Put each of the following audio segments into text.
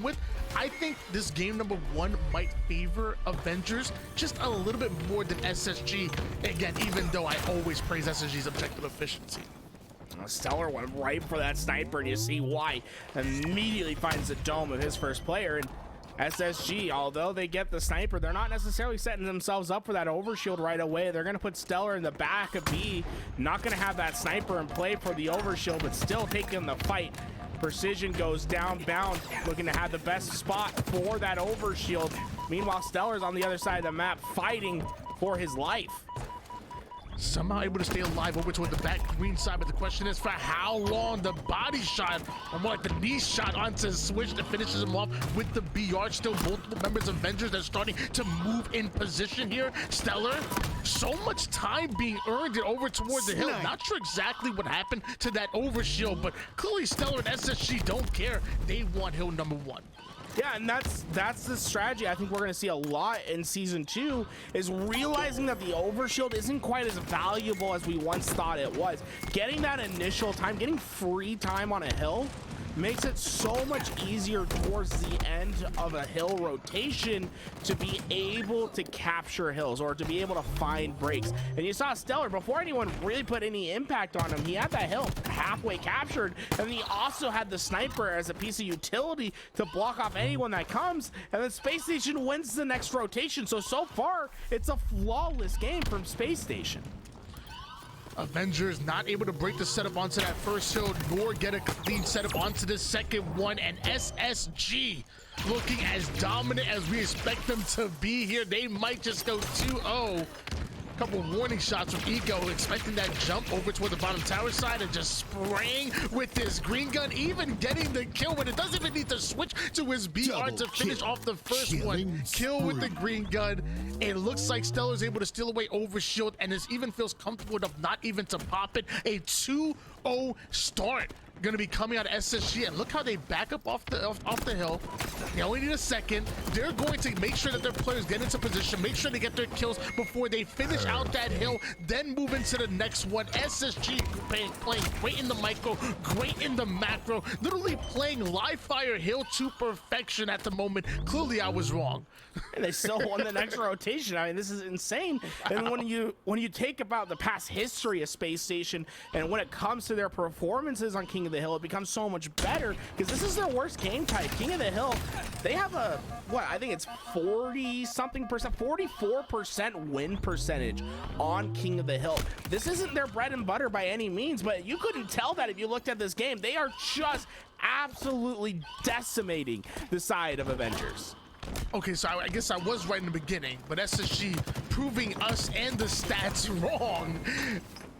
begin with, I think this game number 1 might favor Avengers just a little bit more than SSG. Again, even though I always praise SSG's objective efficiency. Stellar went right for that sniper, and you see why. Immediately finds the dome of his first player, and SSG, although they get the sniper, they're not necessarily setting themselves up for that overshield right away. They're going to put Stellar in the back of B, not going to have that sniper in play for the overshield, but still taking the fight. Precision goes down bound, looking to have the best spot for that overshield. Meanwhile, Stellar's on the other side of the map fighting for his life. Somehow able to stay alive over toward the back green side, but the question is for how long. The body shot, or more like the knee shot onto his switch that finishes him off with the BR. Still multiple members of Avengers that are starting to move in position here. Stellar, so much time being earned it over towards the hill. Not sure exactly what happened to that overshield, but clearly Stellar and SSG don't care. They want hill number 1. Yeah, and that's the strategy I think we're going to see a lot in Season 2, is realizing that the overshield isn't quite as valuable as we once thought it was. Getting that initial time, getting free time on a hill, makes it so much easier towards the end of a hill rotation to be able to capture hills or to be able to find breaks. And you saw Stellar, before anyone really put any impact on him, he had that hill halfway captured, and he also had the sniper as a piece of utility to block off anyone that comes, and then Space Station wins the next rotation. So far, it's a flawless game from Space Station. Avengers not able to break the setup onto that first hill, nor get a clean setup onto the second one, and SSG looking as dominant as we expect them to be here. They might just go 2-0. Couple warning shots from Eco, expecting that jump over toward the bottom tower side and just spraying with his green gun, even getting the kill when it doesn't even need to switch to his BR to finish off the first one. Kill with the green gun. It looks like Stellar's able to steal away overshield, and this even feels comfortable enough not even to pop it. A 2-0 start going to be coming out of SSG, and look how they back up off the hill. They only need a second. They're going to make sure that their players get into position, make sure they get their kills before they finish out that hill, then move into the next one. SSG playing great in the micro, great in the macro, literally playing live fire hill to perfection at the moment. Clearly I was wrong. And they still won the next rotation. I mean, this is insane. And when you take about the past history of Space Station, and when it comes to their performances on King of the Hill, it becomes so much better, because this is their worst game type. King of the Hill, they have a, what, I think it's 40-something percent, 44% win percentage on King of the Hill. This isn't their bread and butter by any means, but you couldn't tell that if you looked at this game. They are just absolutely decimating the side of Avengers. Okay, so I guess I was right in the beginning, but SSG proving us and the stats wrong.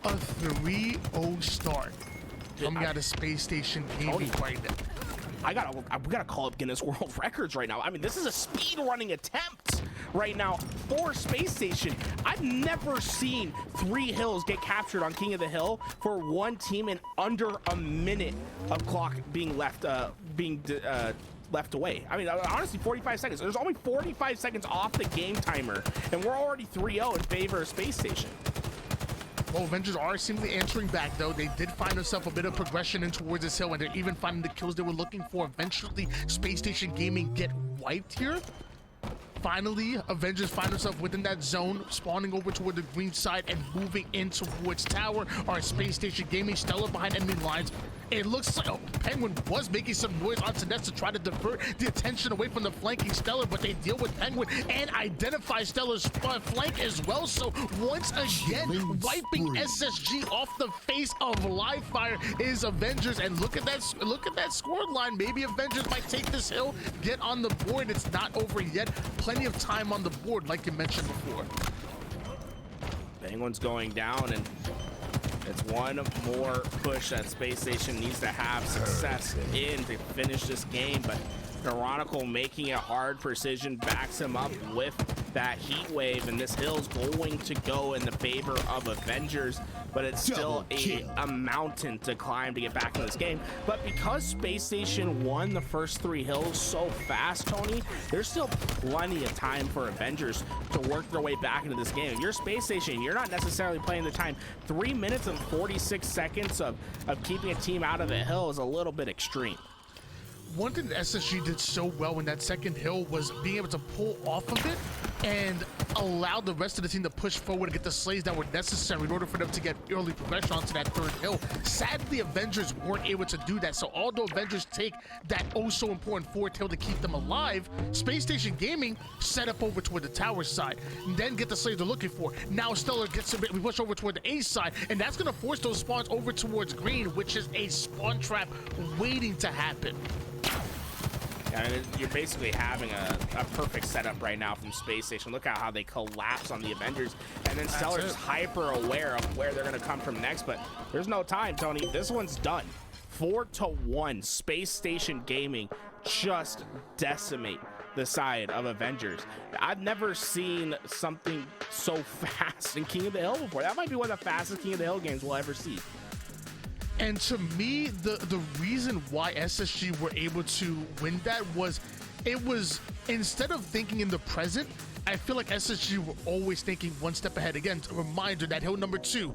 A 3-0 start coming out of Space Station gaming right now. We gotta call up Guinness World Records right now. I mean, this is a speed running attempt right now for Space Station. I've never seen 3 hills get captured on King of the Hill for one team in under a minute of clock being left away. I mean, honestly, 45 seconds. There's only 45 seconds off the game timer, and we're already 3-0 in favor of Space Station. Well, Avengers are seemingly answering back, though. They did find themselves a bit of progression in towards this hill, and they're even finding the kills they were looking for. Eventually, Space Station Gaming get wiped here. Finally, Avengers find themselves within that zone, spawning over toward the green side and moving in towards tower. Our Space Station Gaming, Stellar behind enemy lines. It looks like Penguin was making some noise onto Nets to try to divert the attention away from the flanking Stellar, but they deal with Penguin and identify Stellar's flank as well. So once again, wiping SSG off the face of live fire is Avengers. And look at that score line. Maybe Avengers might take this hill, get on the board. It's not over yet. Plenty of time on the board, like you mentioned before. Penguin's going down, and it's one more push that Space Station needs to have success in to finish this game, but Veronical making it hard. Precision backs him up with that heat wave, and this hill's going to go in the favor of Avengers, but it's still a mountain to climb to get back in this game. But because Space Station won the first 3 hills so fast, Tony, there's still plenty of time for Avengers to work their way back into this game. If you're Space Station, you're not necessarily playing the time. 3 minutes and 46 seconds of keeping a team out of the hill is a little bit extreme. one thing that SSG did so well in that second hill was being able to pull off of it and allow the rest of the team to push forward and get the slays that were necessary in order for them to get early progression onto that third hill. Sadly, Avengers weren't able to do that. So although Avengers take that oh so important fourth hill to keep them alive, Space Station Gaming set up over toward the tower side and then get the slays they're looking for. Now Stellar gets a bit, we push over toward the A side, and that's going to force those spawns over towards green, which is a spawn trap waiting to happen. I mean, you're basically having a perfect setup right now from Space Station. Look at how they collapse on the Avengers, and then Stellar's just hyper aware of where they're going to come from next, but there's no time, Tony. This one's done. 4-1. Space Station Gaming just decimate the side of Avengers. I've never seen something so fast in King of the Hill before. That might be one of the fastest King of the Hill games we'll ever see. And to me, the reason why SSG were able to win that was, it was, instead of thinking in the present, I feel like SSG were always thinking one step ahead. Again, a reminder that hill number 2,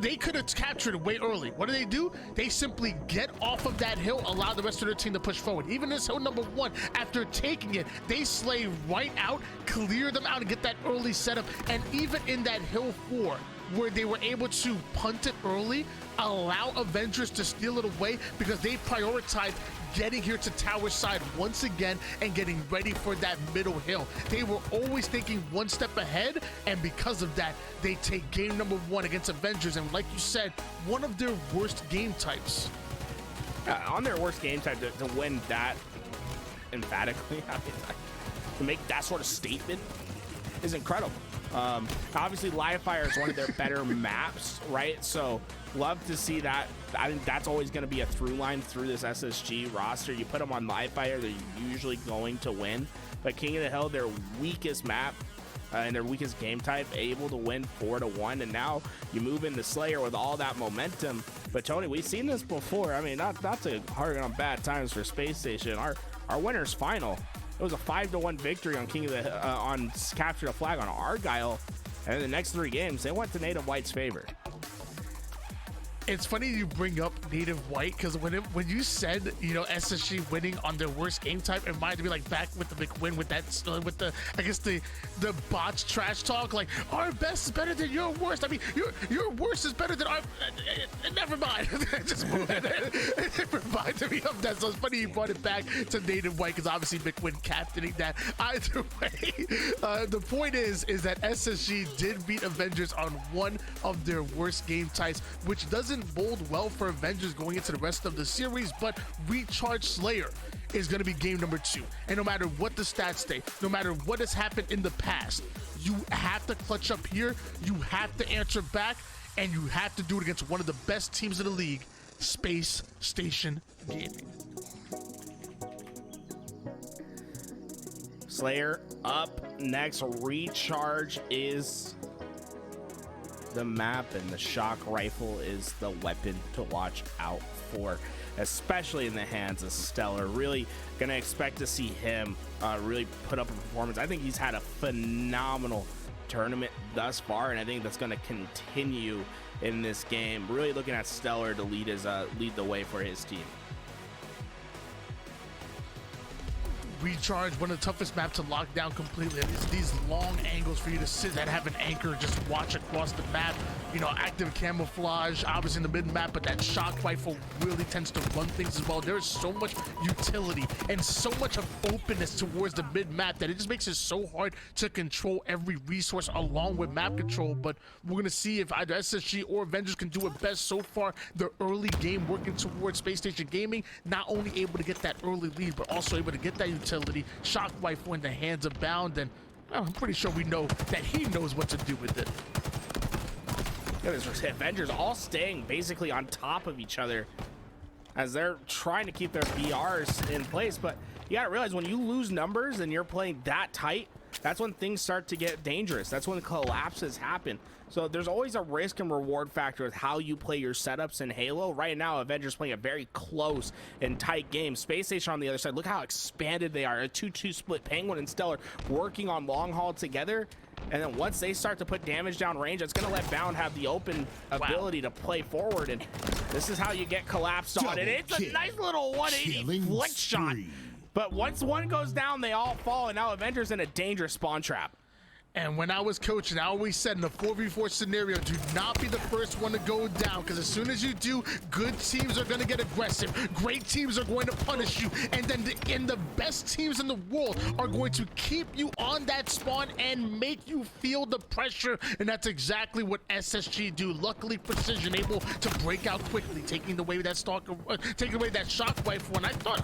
they could have captured it way early. What do? They simply get off of that hill, allow the rest of their team to push forward. Even this hill number 1, after taking it, they slay right out, clear them out, and get that early setup. And even in that hill 4, where they were able to punt it early, allow Avengers to steal it away because they prioritized getting here to tower side once again and getting ready for that middle hill. They were always thinking one step ahead, and because of that, they take game number 1 against Avengers, and like you said, one of their worst game types. On their worst game type, to win that emphatically, I mean, to make that sort of statement is incredible. Obviously Live Fire is one of their better maps, right? So love to see that. I think that's always going to be a through line through this SSG roster. You put them on Live Fire, they're usually going to win. But King of the Hill, their weakest map and their weakest game type, able to win 4-1. And now you move into Slayer with all that momentum. But Tony, we've seen this before. I mean, not to harken on bad times for Space Station. Our winner's final, it was a 5-1 victory on King of the on Capture the Flag on Argyle, and in the next 3 games they went to Native White's favor. It's funny you bring up Native White, because when you said, you know, SSG winning on their worst game type, it reminded me like back with the McWin with that with the, I guess the bots trash talk, like our best is better than your worst. I mean your worst is better than our never mind. It reminded me of that. So it's funny you brought it back to Native White, because obviously McWin captaining that. Either way, the point is that SSG did beat Avengers on one of their worst game types, which doesn't bode well for Avengers going into the rest of the series. But Recharge Slayer is going to be game number 2, and no matter what the stats say, no matter what has happened in the past, you have to clutch up here, you have to answer back, and you have to do it against one of the best teams in the league, Space Station Gaming. Slayer up next. Recharge is the map, and the shock rifle is the weapon to watch out for, especially in the hands of Stellar. Really gonna expect to see him really put up a performance. I think he's had a phenomenal tournament thus far, and I think that's going to continue in this game. Really looking at Stellar to lead the way for his team. Recharge, one of the toughest maps to lock down completely. It's these long angles for you to sit and have an anchor, just watch across the map. You know, active camouflage, obviously in the mid map, but that shock rifle really tends to run things as well. There's so much utility and so much of openness towards the mid map that it just makes it so hard to control every resource along with map control. But we're gonna see if either SSG or Avengers can do it best. So far, the early game working towards Space Station Gaming, not only able to get that early lead, but also able to get that utility. Shock rifle in the hands of Bound, and well, I'm pretty sure we know that he knows what to do with it. Yeah, there's Avengers all staying basically on top of each other as they're trying to keep their BRs in place. But you gotta realize, when you lose numbers and you're playing that tight, that's when things start to get dangerous. That's when collapses happen. So there's always a risk and reward factor with how you play your setups in Halo. Right now, Avengers playing a very close and tight game. Space Station on the other side, look how expanded they are. A 2-2 split, Penguin and Stellar working on long haul together. And then once they start to put damage down range, it's going to let Bound have the open ability to play forward. And this is how you get collapsed on it. It's a nice little 180 flick shot. But once one goes down, they all fall. And now Avengers in a dangerous spawn trap. And when I was coaching, I always said in a 4v4 scenario, do not be the first one to go down, because as soon as you do, good teams are going to get aggressive. Great teams are going to punish you. And then the best teams in the world are going to keep you on that spawn and make you feel the pressure. And that's exactly what SSG do. Luckily, Precision able to break out quickly, taking away that taking away that shock rifle. And I thought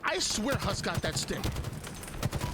I swear Huss got that stick.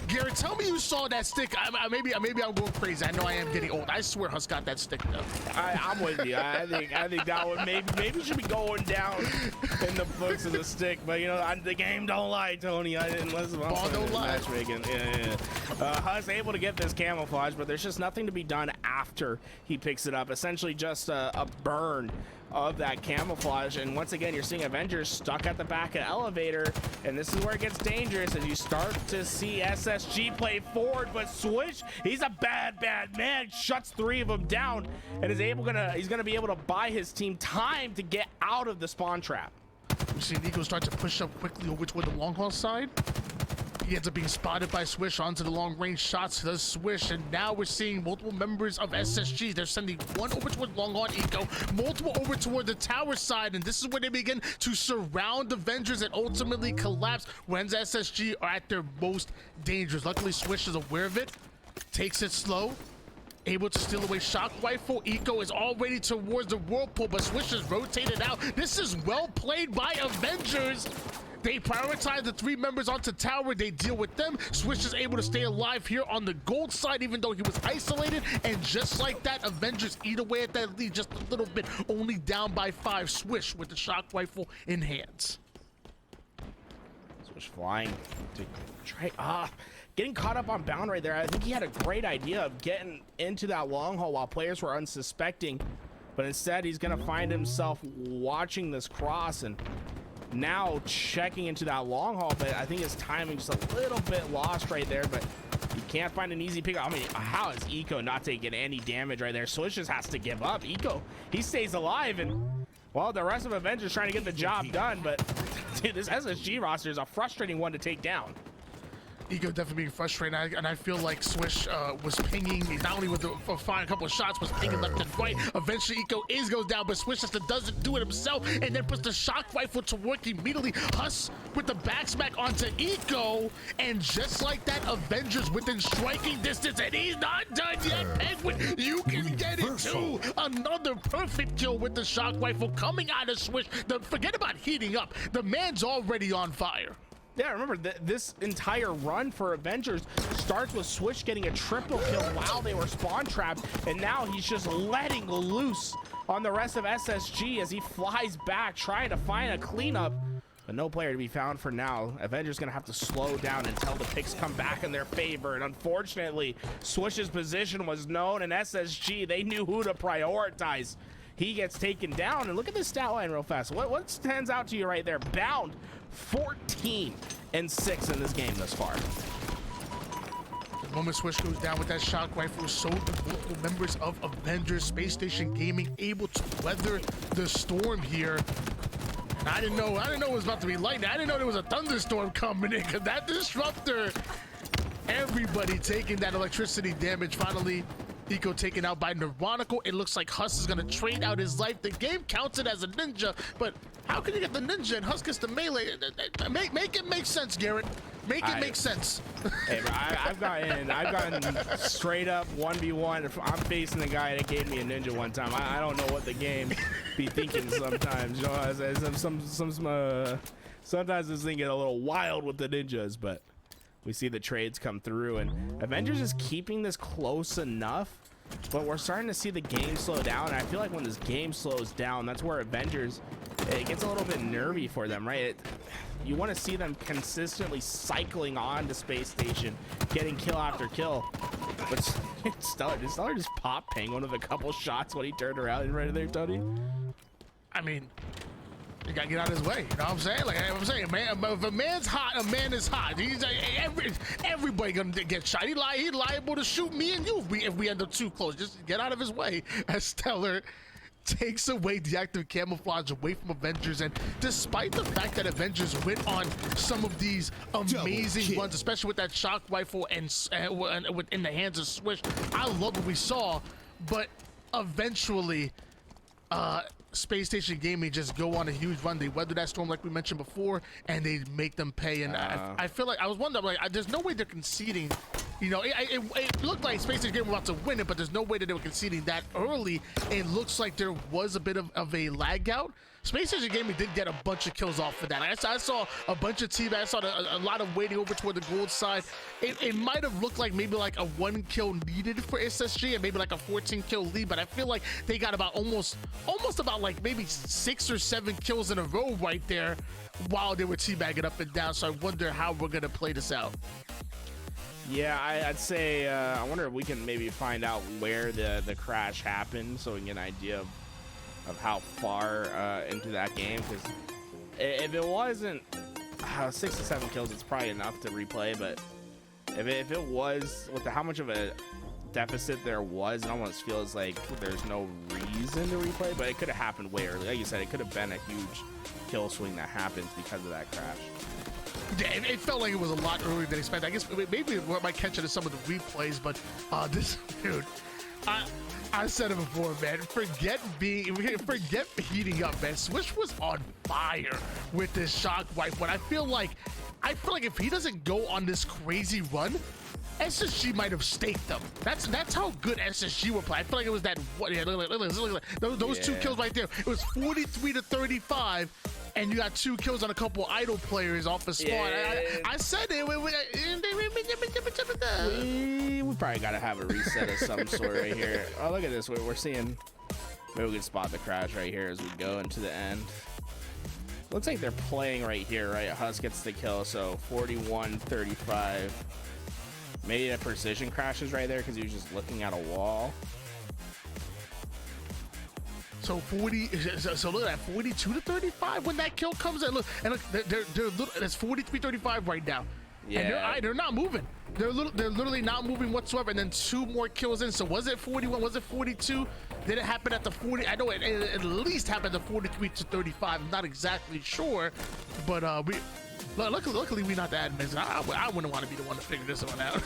Garrett, tell me you saw that stick. Maybe I'm going crazy. I know I am getting old. I swear Huss got that stick though. I'm with you. I think that one maybe should be going down in the books of the stick. But you know, the game don't lie, Tony. I didn't listen. Ball don't lie. Matchmaking. Yeah. Huss able to get this camouflage, but there's just nothing to be done after he picks it up. Essentially, just a burn of that camouflage. And once again, you're seeing Avengers stuck at the back of the elevator, and this is where it gets dangerous as you start to see SSG play forward. But Swish, he's a bad man, shuts 3 of them down, and he's gonna be able to buy his team time to get out of the spawn trap. We see Nico start to push up quickly over toward the long haul side. He ends up being spotted by Swish onto the long range shots. Does Swish, and now we're seeing multiple members of SSG. They're sending one over toward long on Eco, multiple over toward the tower side, and this is where they begin to surround Avengers and ultimately collapse when SSG are at their most dangerous. Luckily, Swish is aware of it, takes it slow, able to steal away shock rifle. Eco is already towards the whirlpool, but Swish is rotated out. This is well played by Avengers. They prioritize the 3 members onto tower. They deal with them. Swish is able to stay alive here on the gold side, even though he was isolated. And just like that, Avengers eat away at that lead just a little bit, only down by 5. Swish with the shock rifle in hands. Swish flying to try getting caught up on Bound right there. I think he had a great idea of getting into that long haul while players were unsuspecting, but instead he's gonna find himself watching this cross and now checking into that long haul. But I think his timing just a little bit lost right there, but you can't find an easy pick. I mean, how is Eco not taking any damage right there? Swish just has to give up. Eco, he stays alive, and well, the rest of Avengers trying to get the job done, but dude, this SSG roster is a frustrating one to take down. Eco definitely being frustrated, and I feel like Swish was pinging, not only with the firing a couple of shots, was pinging left and right. Eventually Eco goes down, but Swish just doesn't do it himself, and then puts the shock rifle to work immediately. Huss with the back smack onto Eco, and just like that, Avengers within striking distance, and he's not done yet. Penguin, you can get it too. Another perfect kill with the shock rifle coming out of Swish. Forget about heating up. The man's already on fire. Yeah, remember, this entire run for Avengers starts with Swish getting a triple kill while they were spawn trapped, and now he's just letting loose on the rest of SSG as he flies back, trying to find a cleanup, but no player to be found for now. Avengers gonna have to slow down until the picks come back in their favor, and unfortunately, Swish's position was known, and SSG, they knew who to prioritize. He gets taken down, and look at this stat line real fast. What stands out to you right there? Bound 14-6 in this game thus far. The moment Swish goes down with that shock rifle, so the multiple members of Avengers Space Station Gaming able to weather the storm here. And I didn't know it was about to be lightning. I didn't know there was a thunderstorm coming in, because that disruptor, everybody taking that electricity damage. Finally, Eco taken out by Neuronical. It looks like Huss is going to trade out his life. The game counts it as a ninja, but how can you get the ninja and Huss gets the melee? Make it make sense, Garrett. Make it make sense. Hey, bro, I've gotten straight up 1v1. I'm facing the guy that gave me a ninja one time. I don't know what the game be thinking sometimes. You know, sometimes this thing get a little wild with the ninjas, but we see the trades come through, and Avengers is keeping this close enough, but we're starting to see the game slow down. And I feel like when this game slows down, that's where Avengers, it gets a little bit nervy for them, right? You want to see them consistently cycling on to Space Station, getting kill after kill. But Stellar just pop Penguin with a couple shots when he turned around right there, Tony. I mean, you gotta get out of his way. You know what I'm saying? Like I'm saying, man, if a man's hot, a man is hot. He's like, everybody gonna get shot. He's liable to shoot me and you if we end up too close. Just get out of his way. As Stellar takes away deactive camouflage away from Avengers, and despite the fact that Avengers went on some of these amazing runs, especially with that shock rifle and in the hands of Swish, I love what we saw, but eventually Space Station Gaming just go on a huge run. They weather that storm like we mentioned before, and they make them pay. And I feel like I was wondering, like, there's no way they're conceding. You know, it looked like Space Station Gaming were about to win it, but there's no way that they were conceding that early. It looks like there was a bit of a lag out. Space Station Gaming did get a bunch of kills off for that. I saw a bunch of team. I saw a lot of waiting over toward the gold side. It might have looked like maybe like a 1 kill needed for SSG and maybe like a 14 kill lead, but I feel like they got about almost about like maybe 6 or 7 kills in a row right there while they were teabagging up and down. So I wonder how we're gonna play this out. Yeah, I'd say I wonder if we can maybe find out where the crash happened so we can get an idea of how far into that game, because if it wasn't 6 to 7 kills, it's probably enough to replay. But if it was with how much of a deficit there was, it almost feels like there's no reason to replay. But it could have happened way early. Like you said, it could have been a huge kill swing that happens because of that crash. Yeah, it felt like it was a lot earlier than expected. I guess maybe we might catch it in some of the replays, but this dude, I said it before, man. Forget heating up, man. Swish was on fire with this shock rifle. But I feel like if he doesn't go on this crazy run, SSG might have staked them. That's how good SSG were playing. I feel like it was that. Yeah, look, those 2 kills right there. It was 43 to 35. And you got 2 kills on a couple idle players off the spawn. Yeah. I said it. We probably got to have a reset of some sort right here. Oh, look at this. We're seeing. Maybe we can spot the crash right here as we go into the end. Looks like they're playing right here, right? Husk gets the kill, so 41-35. Maybe a precision crashes right there because he was just looking at a wall. So look at that, 42 to 35 when that kill comes in. Look, they're that's 43-35 right now. Yeah, and they're not moving. They're literally not moving whatsoever. And then 2 more kills in. So was it 41? Was it 42? Did it happen at the 40? I know it at least happened at 43 to 35. I'm not exactly sure, but luckily we not the admins. I wouldn't want to be the one to figure this one out.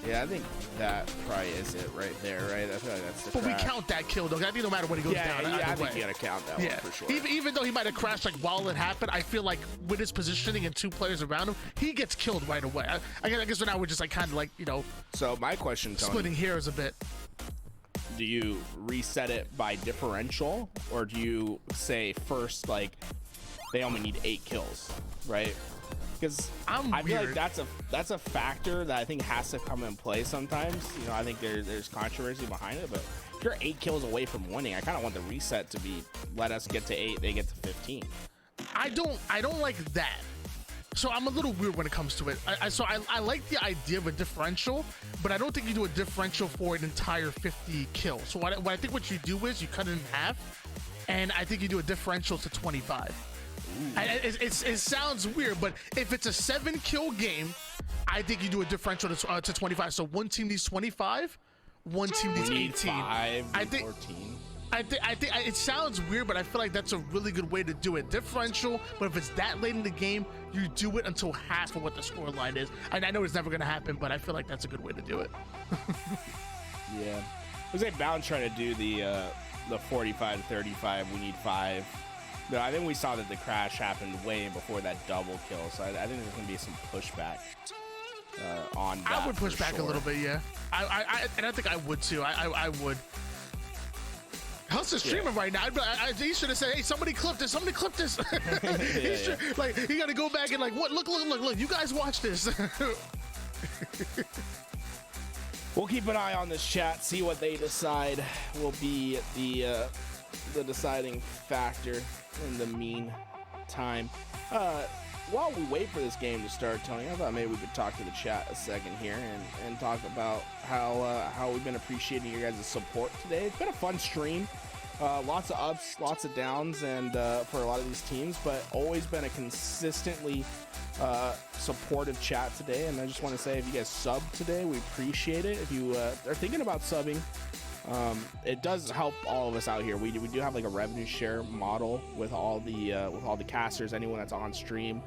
Yeah, I think that probably is it right there, right? I feel like that's the But crash. we count that kill, though. I think no matter what he goes down. Yeah, I think you gotta count that one for sure. Even though he might have crashed like while it happened, I feel like with his positioning and 2 players around him, he gets killed right away. I guess now we're just like kind of like, you know. So my question, Tony, splitting hairs a bit. Do you reset it by differential, or do you say first like they only need 8 kills, right? Because I feel like that's a factor that I think has to come in play sometimes. You know, I think there's controversy behind it, but if you're 8 kills away from winning, I kind of want the reset to be let us get to 8, they get to 15. I don't like that. So I'm a little weird when it comes to it. I like the idea of a differential, but I don't think you do a differential for an entire 50 kills. So what I think what you do is you cut it in half, and I think you do a differential to 25. It sounds weird, but if it's a 7 kill game, I think you do a differential to 25. So one team needs 25, one team needs 18. 5, I think 14. I think it sounds weird, but I feel like that's a really good way to do it. Differential, but if it's that late in the game, you do it until half of what the score line is. And I know it's never going to happen, but I feel like that's a good way to do it. Yeah. Looks like Bound trying to do the 45 to 35. We need 5. No, I think we saw that the crash happened way before that double kill, so I think there's going to be some pushback on that. I would push back a little bit, yeah. I think I would too. I would. How's the streaming right now? He should have said, "Hey, somebody clip this. Somebody clip this." Like he got to go back and like, what? Look! You guys watch this. We'll keep an eye on this chat, see what they decide will be the deciding factor in the mean. time. While we wait for this game to start, Tony, I thought maybe we could talk to the chat a second here and talk about how we've been appreciating your guys' support today. It's been a fun stream. Lots of ups, lots of downs, and for a lot of these teams, but always been a consistently supportive chat today. And I just want to say, if you guys subbed today, we appreciate it. If you are thinking about subbing, it does help all of us out here. We do have like a revenue share model with all the casters, anyone that's on stream.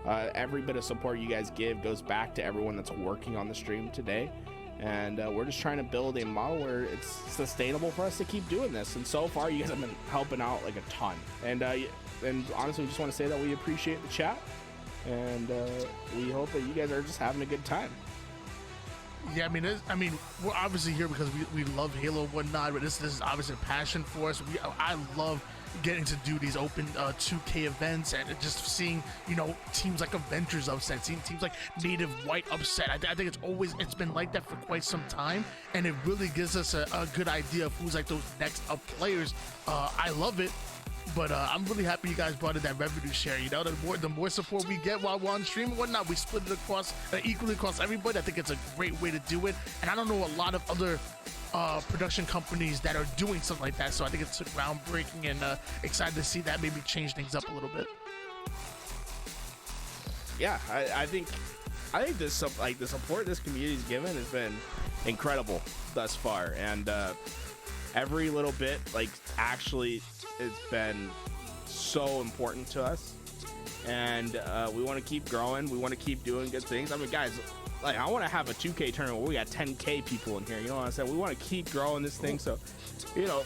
Every bit of support you guys give goes back to everyone that's working on the stream today. And we're just trying to build a model where it's sustainable for us to keep doing this. And so far, you guys have been helping out like a ton. And honestly, we just want to say that we appreciate the chat. And we hope that you guys are just having a good time. Yeah, I mean, we're obviously here because we love Halo and whatnot, but this is obviously a passion for us. I love getting to do these open 2K events and just seeing, you know, teams like Avengers upset, seeing teams like Native White upset. I think it's been like that for quite some time, and it really gives us a good idea of who's like those next up players. I love it. But I'm really happy you guys brought in that revenue share. You know, the more support we get while we're on stream and whatnot, we split it across equally across everybody. I think it's a great way to do it. And I don't know a lot of other production companies that are doing something like that. So I think it's groundbreaking, and excited to see that maybe change things up a little bit. Yeah, I think this the support this community's given has been incredible thus far, and every little bit actually it's been so important to us, and we want to keep growing. We want to keep doing good things. I mean, guys, I want to have a 2K tournament where we got 10K people in here. You know what I'm saying? We want to keep growing this thing. So, you know,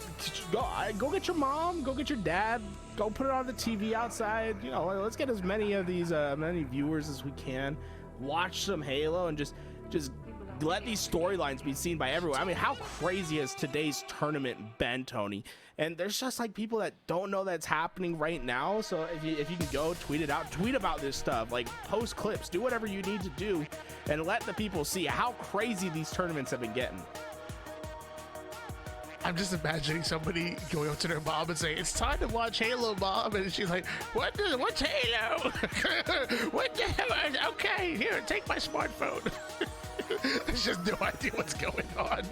go get your mom, go get your dad, go put it on the TV outside. You know, let's get as many of these many viewers as we can. Watch some Halo and just let these storylines be seen by everyone. I mean, how crazy has today's tournament been, Tony? And there's just like people that don't know that's happening right now. So if you can go tweet it out, tweet about this stuff, like post clips, do whatever you need to do, and let the people see how crazy these tournaments have been getting. I'm just imagining somebody going up to their mom and saying, "It's time to watch Halo, Mom," and she's like, "What's Halo? What the hell? Okay, here, take my smartphone." There's just no idea what's going on.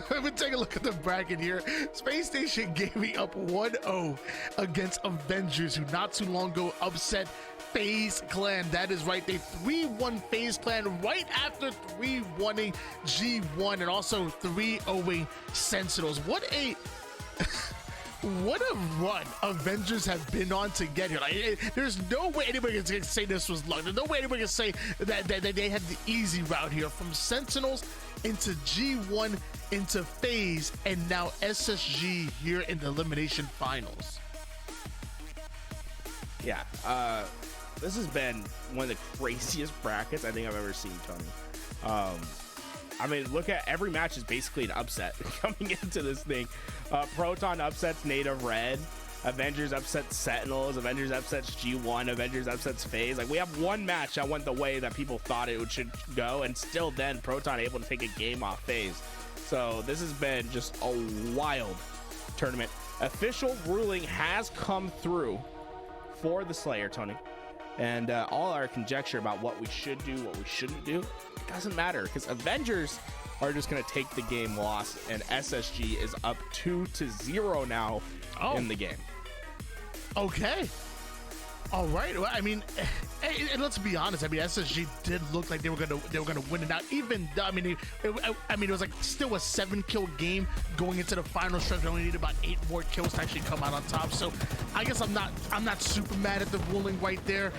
Let me take a look at the bracket here. Space Station Gaming up 1-0 against Avengers, who not too long ago upset FaZe Clan. That is right. They 3-1 FaZe Clan right after 3-1ing G1 and also 3-0ing Sentinels. What a run Avengers have been on to get here. There's no way anybody can say this was luck. There's no way anybody can say that they had the easy route here, from Sentinels into G1 into FaZe and now SSG here in the elimination finals. Yeah, this has been one of the craziest brackets I think I've ever seen, Tony. I mean, look at every match is basically an upset coming into this thing. Proton upsets Native Red, Avengers upsets Sentinels, Avengers upsets G1, Avengers upsets FaZe. Like, we have one match that went the way that people thought it should go, and still then Proton able to take a game off FaZe. So this has been just a wild tournament. Official ruling has come through for the Slayer, Tony. And all our conjecture about what we should do, what we shouldn't do, it doesn't matter, because Avengers are just going to take the game lost, and SSG is up 2-0 now in the game. Okay. All right. Well, I mean, and let's be honest. I mean, SSG did look like they were gonna win it out. Even I mean, it was like still a 7-kill game going into the final stretch. We only need about 8 more kills to actually come out on top. So I guess I'm not super mad at the ruling right there.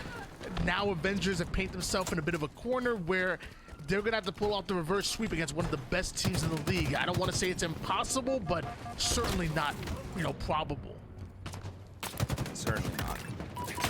Now Avengers have painted themselves in a bit of a corner where they're gonna have to pull off the reverse sweep against one of the best teams in the league. I don't want to say it's impossible, but certainly not, probable. Certainly not.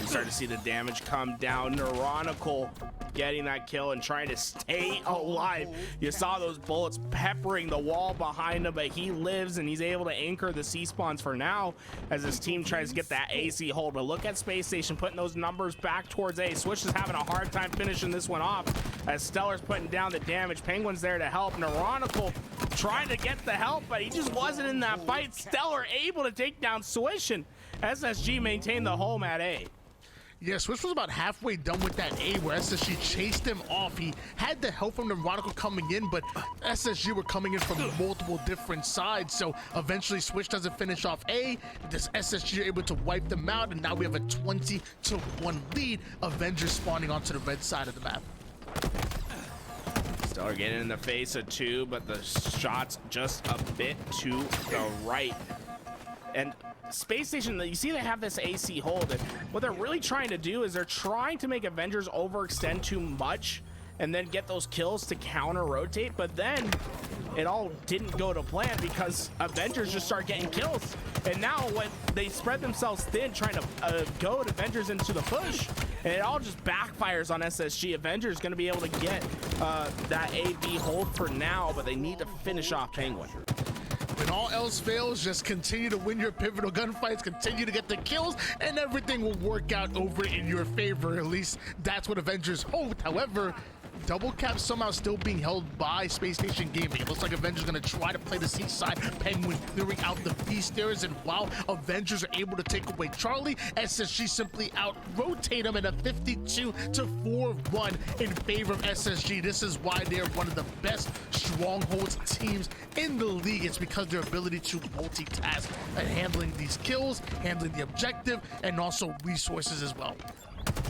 You start to see the damage come down. Neuronical getting that kill and trying to stay alive. You saw those bullets peppering the wall behind him, but he lives and he's able to anchor the C-spawns for now as his team tries to get that AC hold. But look at Space Station putting those numbers back towards A. Switch is having a hard time finishing this one off as Stellar's putting down the damage. Penguin's there to help. Neuronical trying to get the help, but he just wasn't in that fight. Stellar able to take down Swish, and SSG maintained the home at A. Yeah, Swish was about halfway done with that A where SSG chased him off. He had the help from Neurotical coming in, but SSG were coming in from multiple different sides. So eventually Swish doesn't finish off A. This SSG are able to wipe them out, and now we have a 20-1 lead. Avengers spawning onto the red side of the map. Still getting in the face of two, but the shot's just a bit to the right. And Space Station, you see they have this AC hold, and what they're really trying to do is they're trying to make Avengers overextend too much and then get those kills to counter rotate, but then it all didn't go to plan because Avengers just start getting kills. And now when they spread themselves thin trying to goad Avengers into the push, and it all just backfires on SSG. Avengers going to be able to get that AV hold for now, but they need to finish off Penguin. When all else fails, just continue to win your pivotal gunfights, continue to get the kills, and everything will work out over in your favor. At least that's what Avengers hoped. However, Double Cap somehow still being held by Space Station Gaming. It looks like Avengers going to try to play the C side. Penguin clearing out the B stairs, and while Avengers are able to take away Charlie, SSG simply out-rotate them in a 52-4-1 in favor of SSG. This is why they're one of the best strongholds teams in the league. It's because their ability to multitask and handling these kills, handling the objective, and also resources as well.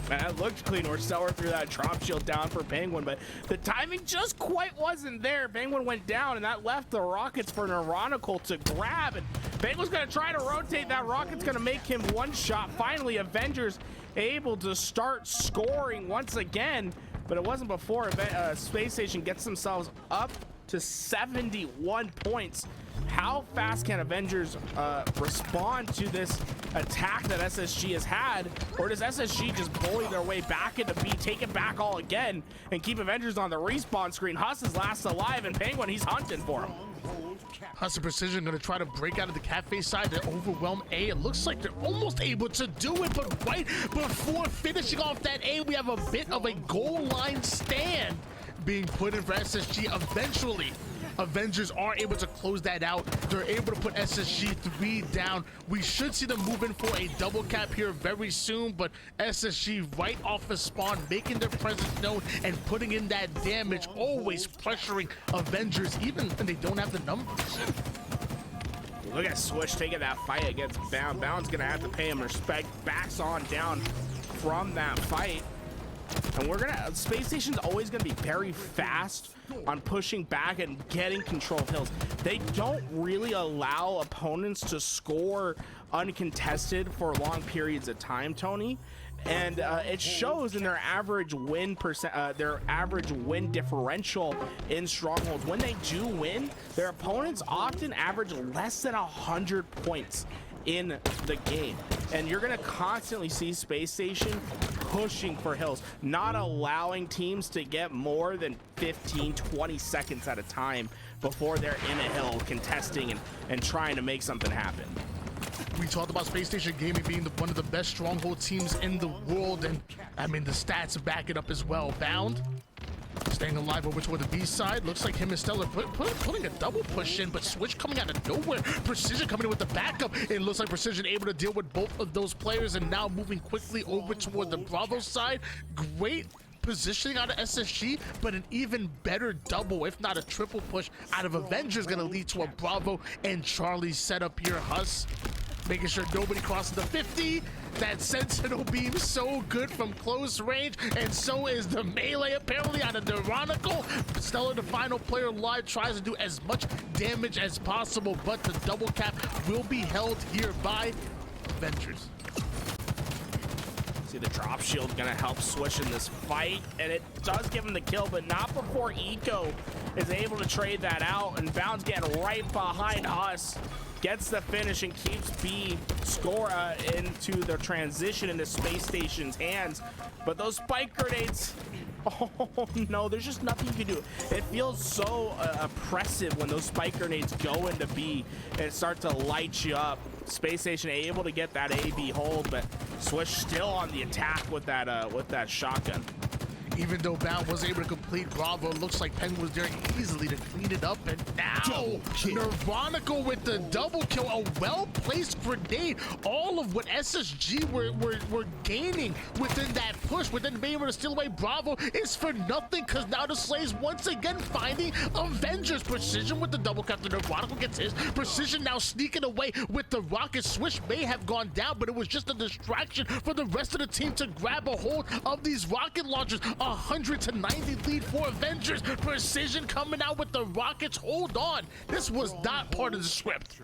Man, that looked clean. Or Stellar threw that drop shield down for Penguin, but the timing just quite wasn't there. Penguin went down, and that left the Rockets for Neurotical to grab. And Penguin's going to try to rotate that. Rocket's going to make him one shot. Finally, Avengers able to start scoring once again, but it wasn't before Space Station gets themselves up to 71 points. How fast can Avengers respond to this attack that SSG has had? Or does SSG just bully their way back into B, take it back all again, and keep Avengers on the respawn screen? Huss is last alive, and Penguin, he's hunting for him. Huss and Precision going to try to break out of the cafe side to overwhelm A. It looks like they're almost able to do it, but right before finishing off that A, we have a bit of a goal line stand being put in for SSG. Eventually, Avengers are able to close that out. They're able to put SSG 3 down. We should see them move in for a double cap here very soon, but SSG right off the spawn, making their presence known and putting in that damage, always pressuring Avengers, even when they don't have the numbers. Look at Swish taking that fight against Bound. Bound's gonna have to pay him respect. Backs on down from that fight. And Space Station's always gonna be very fast on pushing back and getting control of hills. They don't really allow opponents to score uncontested for long periods of time, Tony. And it shows in their average win differential in strongholds. When they do win, their opponents often average less than 100 points in the game. And you're gonna constantly see Space Station pushing for hills, not allowing teams to get more than 15-20 seconds at a time before they're in a hill contesting and trying to make something happen. We talked about Space Station Gaming being one of the best stronghold teams in the world, and I mean the stats back it up as well. Bound staying alive over toward the B side. Looks like him and Stellar putting a double push in, but Switch coming out of nowhere. Precision coming in with the backup. It looks like Precision able to deal with both of those players, and now moving quickly over toward the Bravo side. Great positioning out of SSG, but an even better double, if not a triple push out of Avengers, going to lead to a Bravo and Charlie setup here. Huss making sure nobody crosses the 50. That Sentinel beam so good from close range, and so is the melee apparently out of Neurotical. Stellar, the final player live, tries to do as much damage as possible, but the double cap will be held here by Avengers. See, the drop shield gonna help Swish in this fight, and it does give him the kill, but not before Eco is able to trade that out, and Bounds getting right behind Huss. Gets the finish and keeps B score into the transition into Space Station's hands. But those spike grenades, oh no, there's just nothing you can do. It feels so oppressive when those spike grenades go into B and start to light you up. Space Station able to get that AB hold, but Swish still on the attack with that shotgun. Even though Bound was able to complete Bravo, it looks like Penguin was there easily to clean it up. And now Nirvanical with the double kill, a well-placed grenade. All of what SSG were gaining within that push, within being able to steal away Bravo, is for nothing, because now the Slaves once again finding Avengers. Precision with the double captain. Nirvanical gets his. Precision now sneaking away with the rocket. Swish may have gone down, but it was just a distraction for the rest of the team to grab a hold of these rocket launchers. 100-90 lead for Avengers. Precision coming out with the rockets. Hold on, this was not part of the script.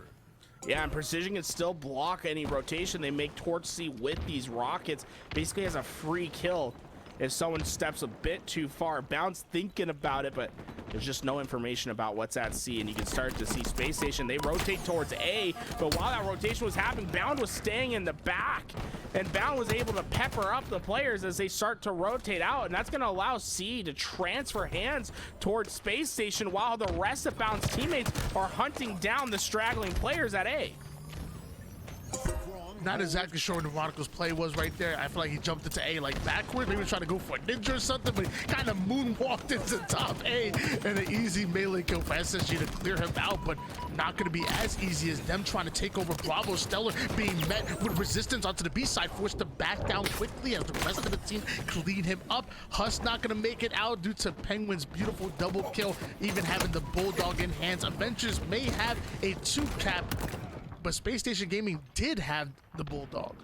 Yeah, and Precision can still block any rotation they make towards C with these rockets. Basically has a free kill if someone steps a bit too far. Bound's thinking about it, but there's just no information about what's at C, and you can start to see Space Station. They rotate towards A, but while that rotation was happening, Bound was staying in the back, and Bound was able to pepper up the players as they start to rotate out, and that's going to allow C to transfer hands towards Space Station while the rest of Bound's teammates are hunting down the straggling players at A. Not exactly sure what Nirvanical's play was right there. I feel like he jumped into A like backward, maybe trying to go for a ninja or something, but he kind of moonwalked into top A, and an easy melee kill for SSG to clear him out, but not going to be as easy as them trying to take over Bravo. Stellar being met with resistance onto the B side, forced to back down quickly as the rest of the team clean him up. Huss not going to make it out due to Penguin's beautiful double kill, even having the Bulldog in hands. Avengers may have a 2-cap, but Space Station Gaming did have the Bulldog.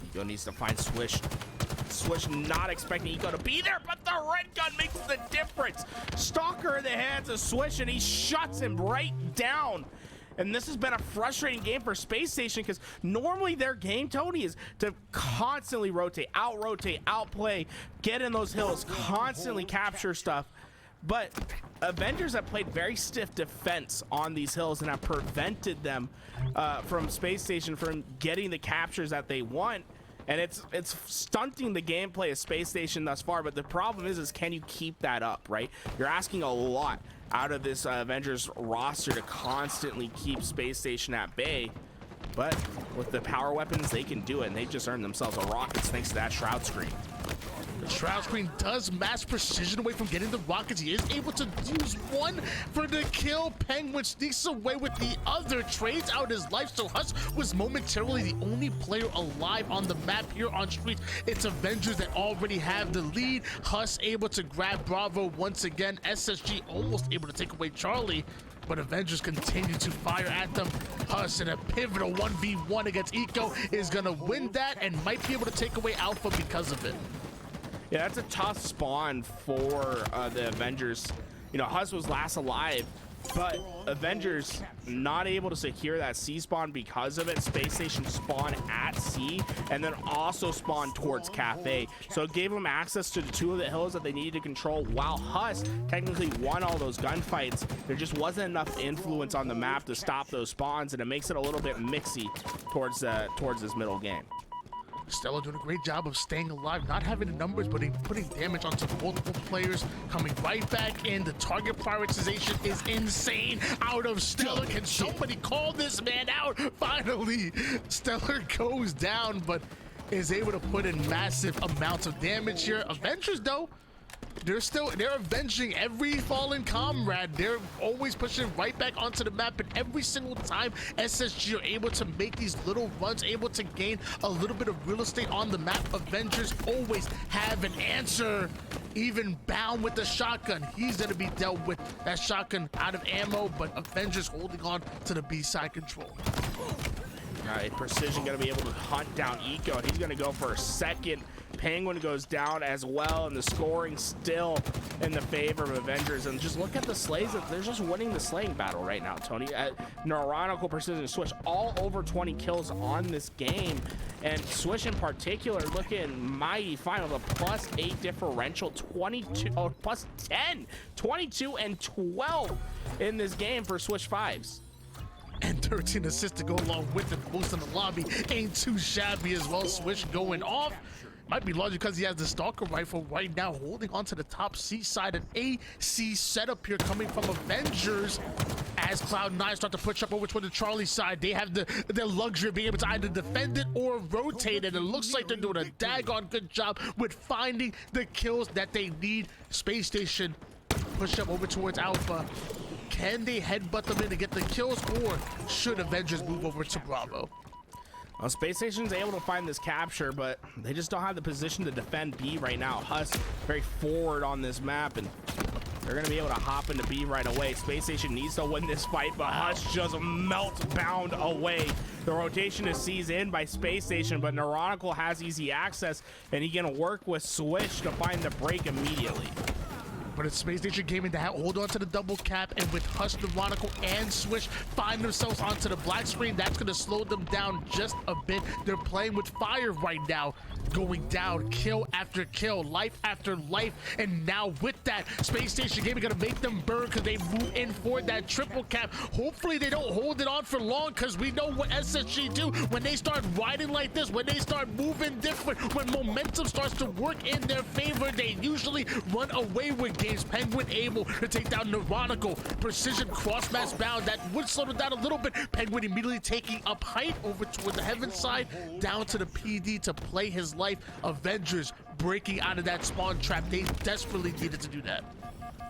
Eco needs to find Swish. Swish not expecting Eco to be there, but the red gun makes the difference. Stalker in the hands of Swish, and he shuts him right down. And this has been a frustrating game for Space Station, because normally their game, Tony, is to constantly rotate, outplay, get in those hills, constantly capture stuff. But Avengers have played very stiff defense on these hills and have prevented them from Space Station from getting the captures that they want. And it's stunting the gameplay of Space Station thus far. But the problem is can you keep that up, right? You're asking a lot out of this Avengers roster to constantly keep Space Station at bay. But with the power weapons, they can do it, and they just earned themselves a rockets thanks to that Shroud Screen. The Shroud Screen does mask Precision away from getting the rockets. He is able to use one for the kill. Penguin sneaks away with the other, trades out his life, so Huss was momentarily the only player alive on the map here on Streets. It's Avengers that already have the lead. Huss able to grab Bravo once again. SSG almost able to take away Charlie, but Avengers continue to fire at them. Huss in a pivotal 1v1 against Eco is gonna win that and might be able to take away Alpha because of it. Yeah, that's a tough spawn for the Avengers. You know, Huss was last alive, but Avengers not able to secure that C spawn because of it. Space Station spawn at C and then also spawn towards Cafe. So it gave them access to the 2 of the hills that they needed to control, while Huss technically won all those gunfights. There just wasn't enough influence on the map to stop those spawns, and it makes it a little bit mixy towards this middle game. Stella doing a great job of staying alive, not having the numbers, but putting damage onto multiple players, coming right back in. The target prioritization is insane out of Stella. Can somebody call this man out? Finally, Stellar goes down, but is able to put in massive amounts of damage here. Avengers, though, they're avenging every fallen comrade. They're always pushing right back onto the map, and every single time SSG are able to make these little runs, able to gain a little bit of real estate on the map, Avengers always have an answer. Even Bound with the shotgun, he's gonna be dealt with. That shotgun out of ammo, but Avengers holding on to the B-side control. Precision gonna be able to hunt down Eco. He's gonna go for a second. Penguin goes down as well, and the scoring still in the favor of Avengers. And just look at the slays. They're just winning the slaying battle right now, Tony. Neuronical, Precision, Swish, all over 20 kills on this game. And Swish in particular looking mighty fine with a +8 differential, 22, oh, +10, 22 and 12 in this game for Swish 5s. And 13 assists to go along with it. Most in the lobby ain't too shabby as well. Swish going off. Might be largely because he has the Stalker rifle right now, holding onto the top C side. An AC setup here coming from Avengers as Cloud9 start to push up over toward the Charlie side. They have the luxury of being able to either defend it or rotate it. It looks like they're doing a daggone good job with finding the kills that they need. Space Station push up over towards Alpha. Can they headbutt them in to get the kills, or should Avengers move over to Bravo? Well, Space Station's able to find this capture, but they just don't have the position to defend B right now. Huss very forward on this map, and they're going to be able to hop into B right away. Space Station needs to win this fight, but Huss just melt-bound away. The rotation is seized in by Space Station, but Neuronical has easy access, and he can work with Switch to find the break immediately. But it's Space Station Gaming that hold on to the double cap, and with Hush, Neuronical, and Swish find themselves onto the black screen, that's going to slow them down just a bit. They're playing with fire right now, going down kill after kill, life after life, and now with that, Space Station Gaming going to make them burn because they move in for that triple cap. Hopefully they don't hold it on for long, because we know what SSG do when they start riding like this, when they start moving different, when momentum starts to work in their favor, they usually run away with games. Penguin able to take down Neuronical. Precision cross-match bound. That would slow it down a little bit. Penguin immediately taking up height over toward the heaven side, down to the PD to play his life. Avengers breaking out of that spawn trap. They desperately needed to do that.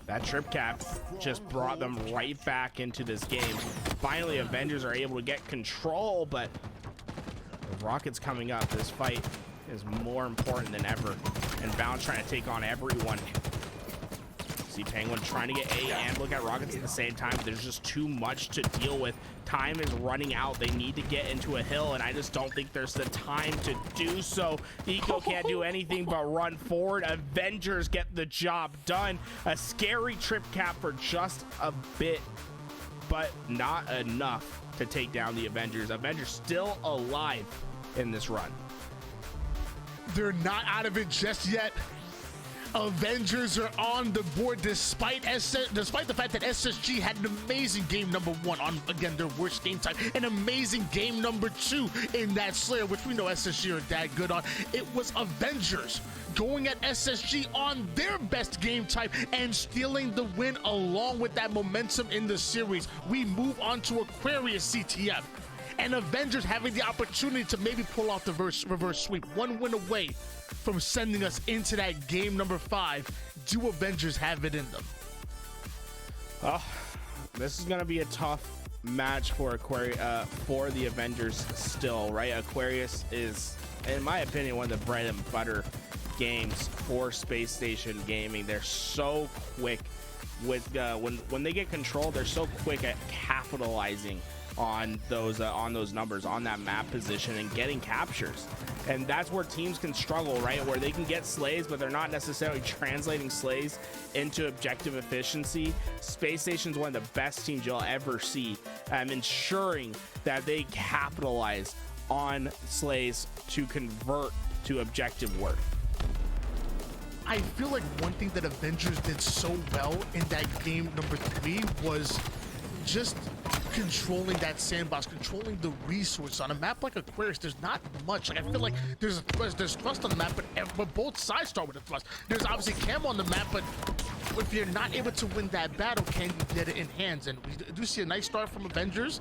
That trip cap just brought them right back into this game. Finally, Avengers are able to get control, but the Rockets coming up. This fight is more important than ever, and Bound trying to take on everyone. See Penguin trying to get A and look at Rockets at the same time. There's just too much to deal with. Time is running out. They need to get into a hill, and I just don't think there's the time to do so. Eco can't do anything but run forward. Avengers get the job done. A scary trip cap for just a bit, but not enough to take down the Avengers. Avengers still alive in this run. They're not out of it just yet. Avengers are on the board despite the fact that SSG had an amazing game number 1 on, again, their worst game type, an amazing game number 2 in that Slayer, which we know SSG are that good on. It was Avengers going at SSG on their best game type and stealing the win along with that momentum in the series. We move on to Aquarius CTF, and Avengers having the opportunity to maybe pull off the reverse sweep, one win away from sending us into that game number 5. Do Avengers have it in them? Oh, this is gonna be a tough match for for the Avengers still, right? Aquarius is, in my opinion, one of the bread and butter games for Space Station Gaming. They're so quick with when they get control, they're so quick at capitalizing on those numbers, on that map position, and getting captures. And that's where teams can struggle, right? Where they can get slays, but they're not necessarily translating slays into objective efficiency. Space Station's one of the best teams you'll ever see, ensuring that they capitalize on slays to convert to objective work. I feel like one thing that Avengers did so well in that game number 3 was just controlling that sandbox, controlling the resource. On a map like Aquarius, there's not much. Like, I feel like there's thrust on the map, but both sides start with a thrust. There's obviously camo on the map, but if you're not able to win that battle, can you get it in hands? And we do see a nice start from Avengers.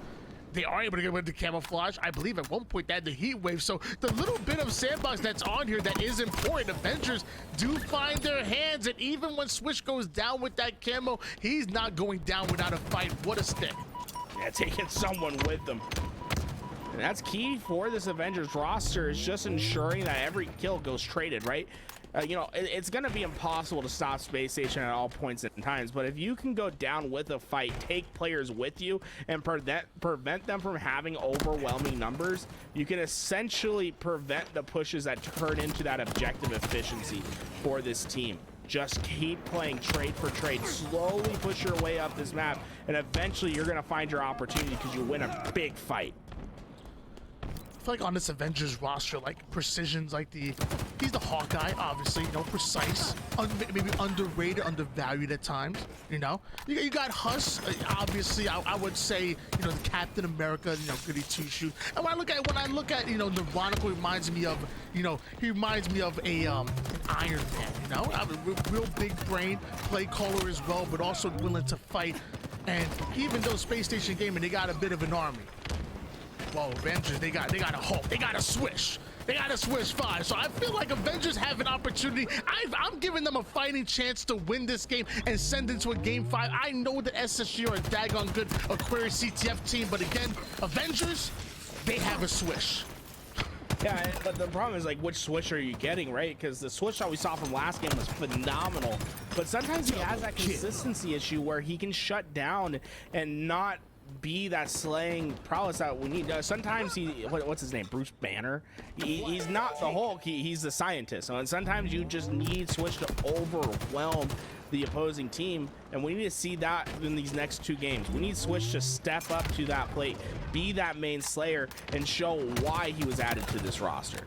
They are able to get rid of the camouflage. I believe at one point they had the heat wave. So the little bit of sandbox that's on here that is important, Avengers do find their hands. And even when Swish goes down with that camo, he's not going down without a fight. What a stick. Yeah, taking someone with them. And that's key for this Avengers roster, is just ensuring that every kill goes traded, right? You know, it's going to be impossible to stop Space Station at all points in times, but if you can go down with a fight, take players with you, and prevent them from having overwhelming numbers, you can essentially prevent the pushes that turn into that objective efficiency for this team. Just keep playing trade for trade, slowly push your way up this map, and eventually you're going to find your opportunity because you win a big fight. I feel like on this Avengers roster, like Precision's like he's the Hawkeye, obviously, you know, precise, maybe underrated, undervalued at times, you know. You got Huss, obviously, I would say, you know, the Captain America, you know, goody two-shoes. And when I look at, you know, Neuronical reminds me of, you know, he reminds me of a an Iron Man, you know, real big brain, play caller as well, but also willing to fight. And even though Space Station Gaming, they got a bit of an army. Well, Avengers, they got a Hulk, they got a Swish. They got a Swish 5, so I feel like Avengers have an opportunity. I'm giving them a fighting chance to win this game and send into a game 5. I know that SSG are a daggone good Aquarius CTF team, but again, Avengers, they have a Swish. Yeah, but the problem is, like, which Swish are you getting, right? Because the Swish that we saw from last game was phenomenal, but sometimes he has that consistency issue where he can shut down and not be that slaying prowess that we need. Sometimes what's his name, Bruce Banner, he's not the Hulk, he's the scientist. And sometimes you just need Swish to overwhelm the opposing team, and we need to see that in these next 2 games. We need Swish to step up to that plate, be that main slayer, and show why he was added to this roster.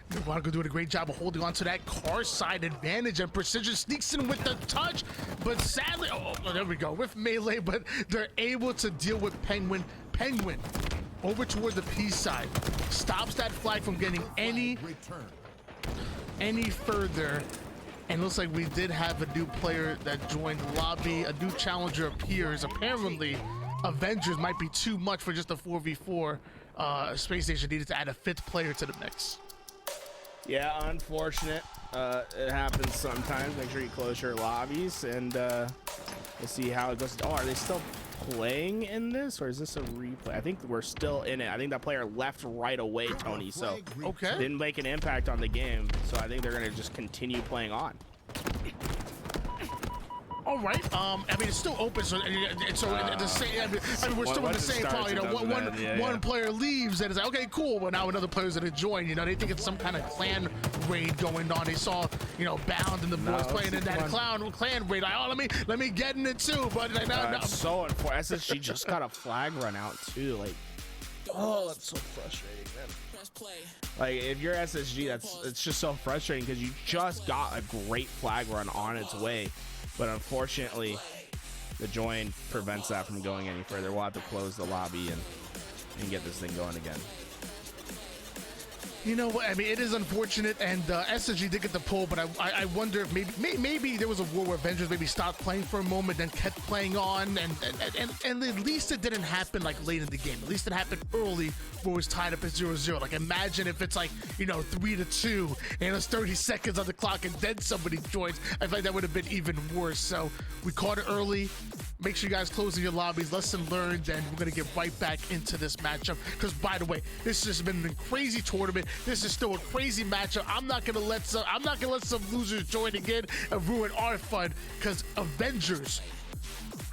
Veronica doing a great job of holding on to that car side advantage, and Precision sneaks in with the touch, but sadly, oh, there we go, with melee, but they're able to deal with Penguin. Penguin over toward the P side, stops that flag from getting any further, and looks like we did have a new player that joined the lobby. A new challenger appears. Apparently, Avengers might be too much for just a 4v4. Space Station needed to add a 5th player to the mix. Yeah, unfortunate. It happens sometimes. Make sure you close your lobbies, and we'll see how it goes. Oh, are they still playing in this, or is this a replay? I think we're still in it. I think that player left right away, Tony, so okay, didn't make an impact on the game. So I think they're gonna just continue playing on. All right. I mean, it's still open, so the same. I mean, we're still in the same call. You know, one player leaves, and it's like, okay, cool. But now another player's gonna join. You know, they think it's some kind of clan raid going on. They saw, you know, Bound and the boys playing in that clan raid. Like, oh, let me get in it too. But like, now, so unfortunate. SSG just got a flag run out too. Like, oh, that's so frustrating, man. Like, if you're SSG, it's just so frustrating because you just got a great flag run on its way. But unfortunately, the join prevents that from going any further. We'll have to close the lobby and get this thing going again. You know what? I mean, it is unfortunate, and SSG did get the pull, but I wonder if maybe there was a war where Avengers maybe stopped playing for a moment, then kept playing on, and at least it didn't happen like late in the game. At least it happened early, where it was tied up at 0-0. Like, imagine if it's like, you know, 3-2, and it's 30 seconds on the clock, and then somebody joins. I feel like that would have been even worse. So we caught it early. Make sure you guys close in your lobbies. Lesson learned, and we're gonna get right back into this matchup. Because, by the way, this has been a crazy tournament. This is still a crazy matchup. I'm not gonna let some losers join again and ruin our fun. Because Avengers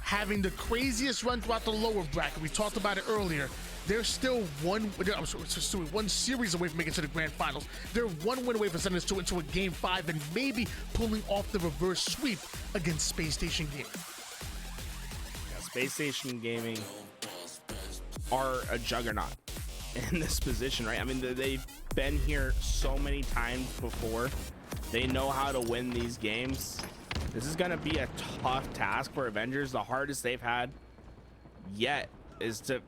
having the craziest run throughout the lower bracket. We talked about it earlier. They're still one series away from making it to the grand finals. They're 1 win away from sending us into a game 5 and maybe pulling off the reverse sweep against Space Station Gaming. Space Station Gaming are a juggernaut in this position, right? I mean, they've been here so many times before. They know how to win these games. This is going to be a tough task for Avengers. The hardest they've had yet is to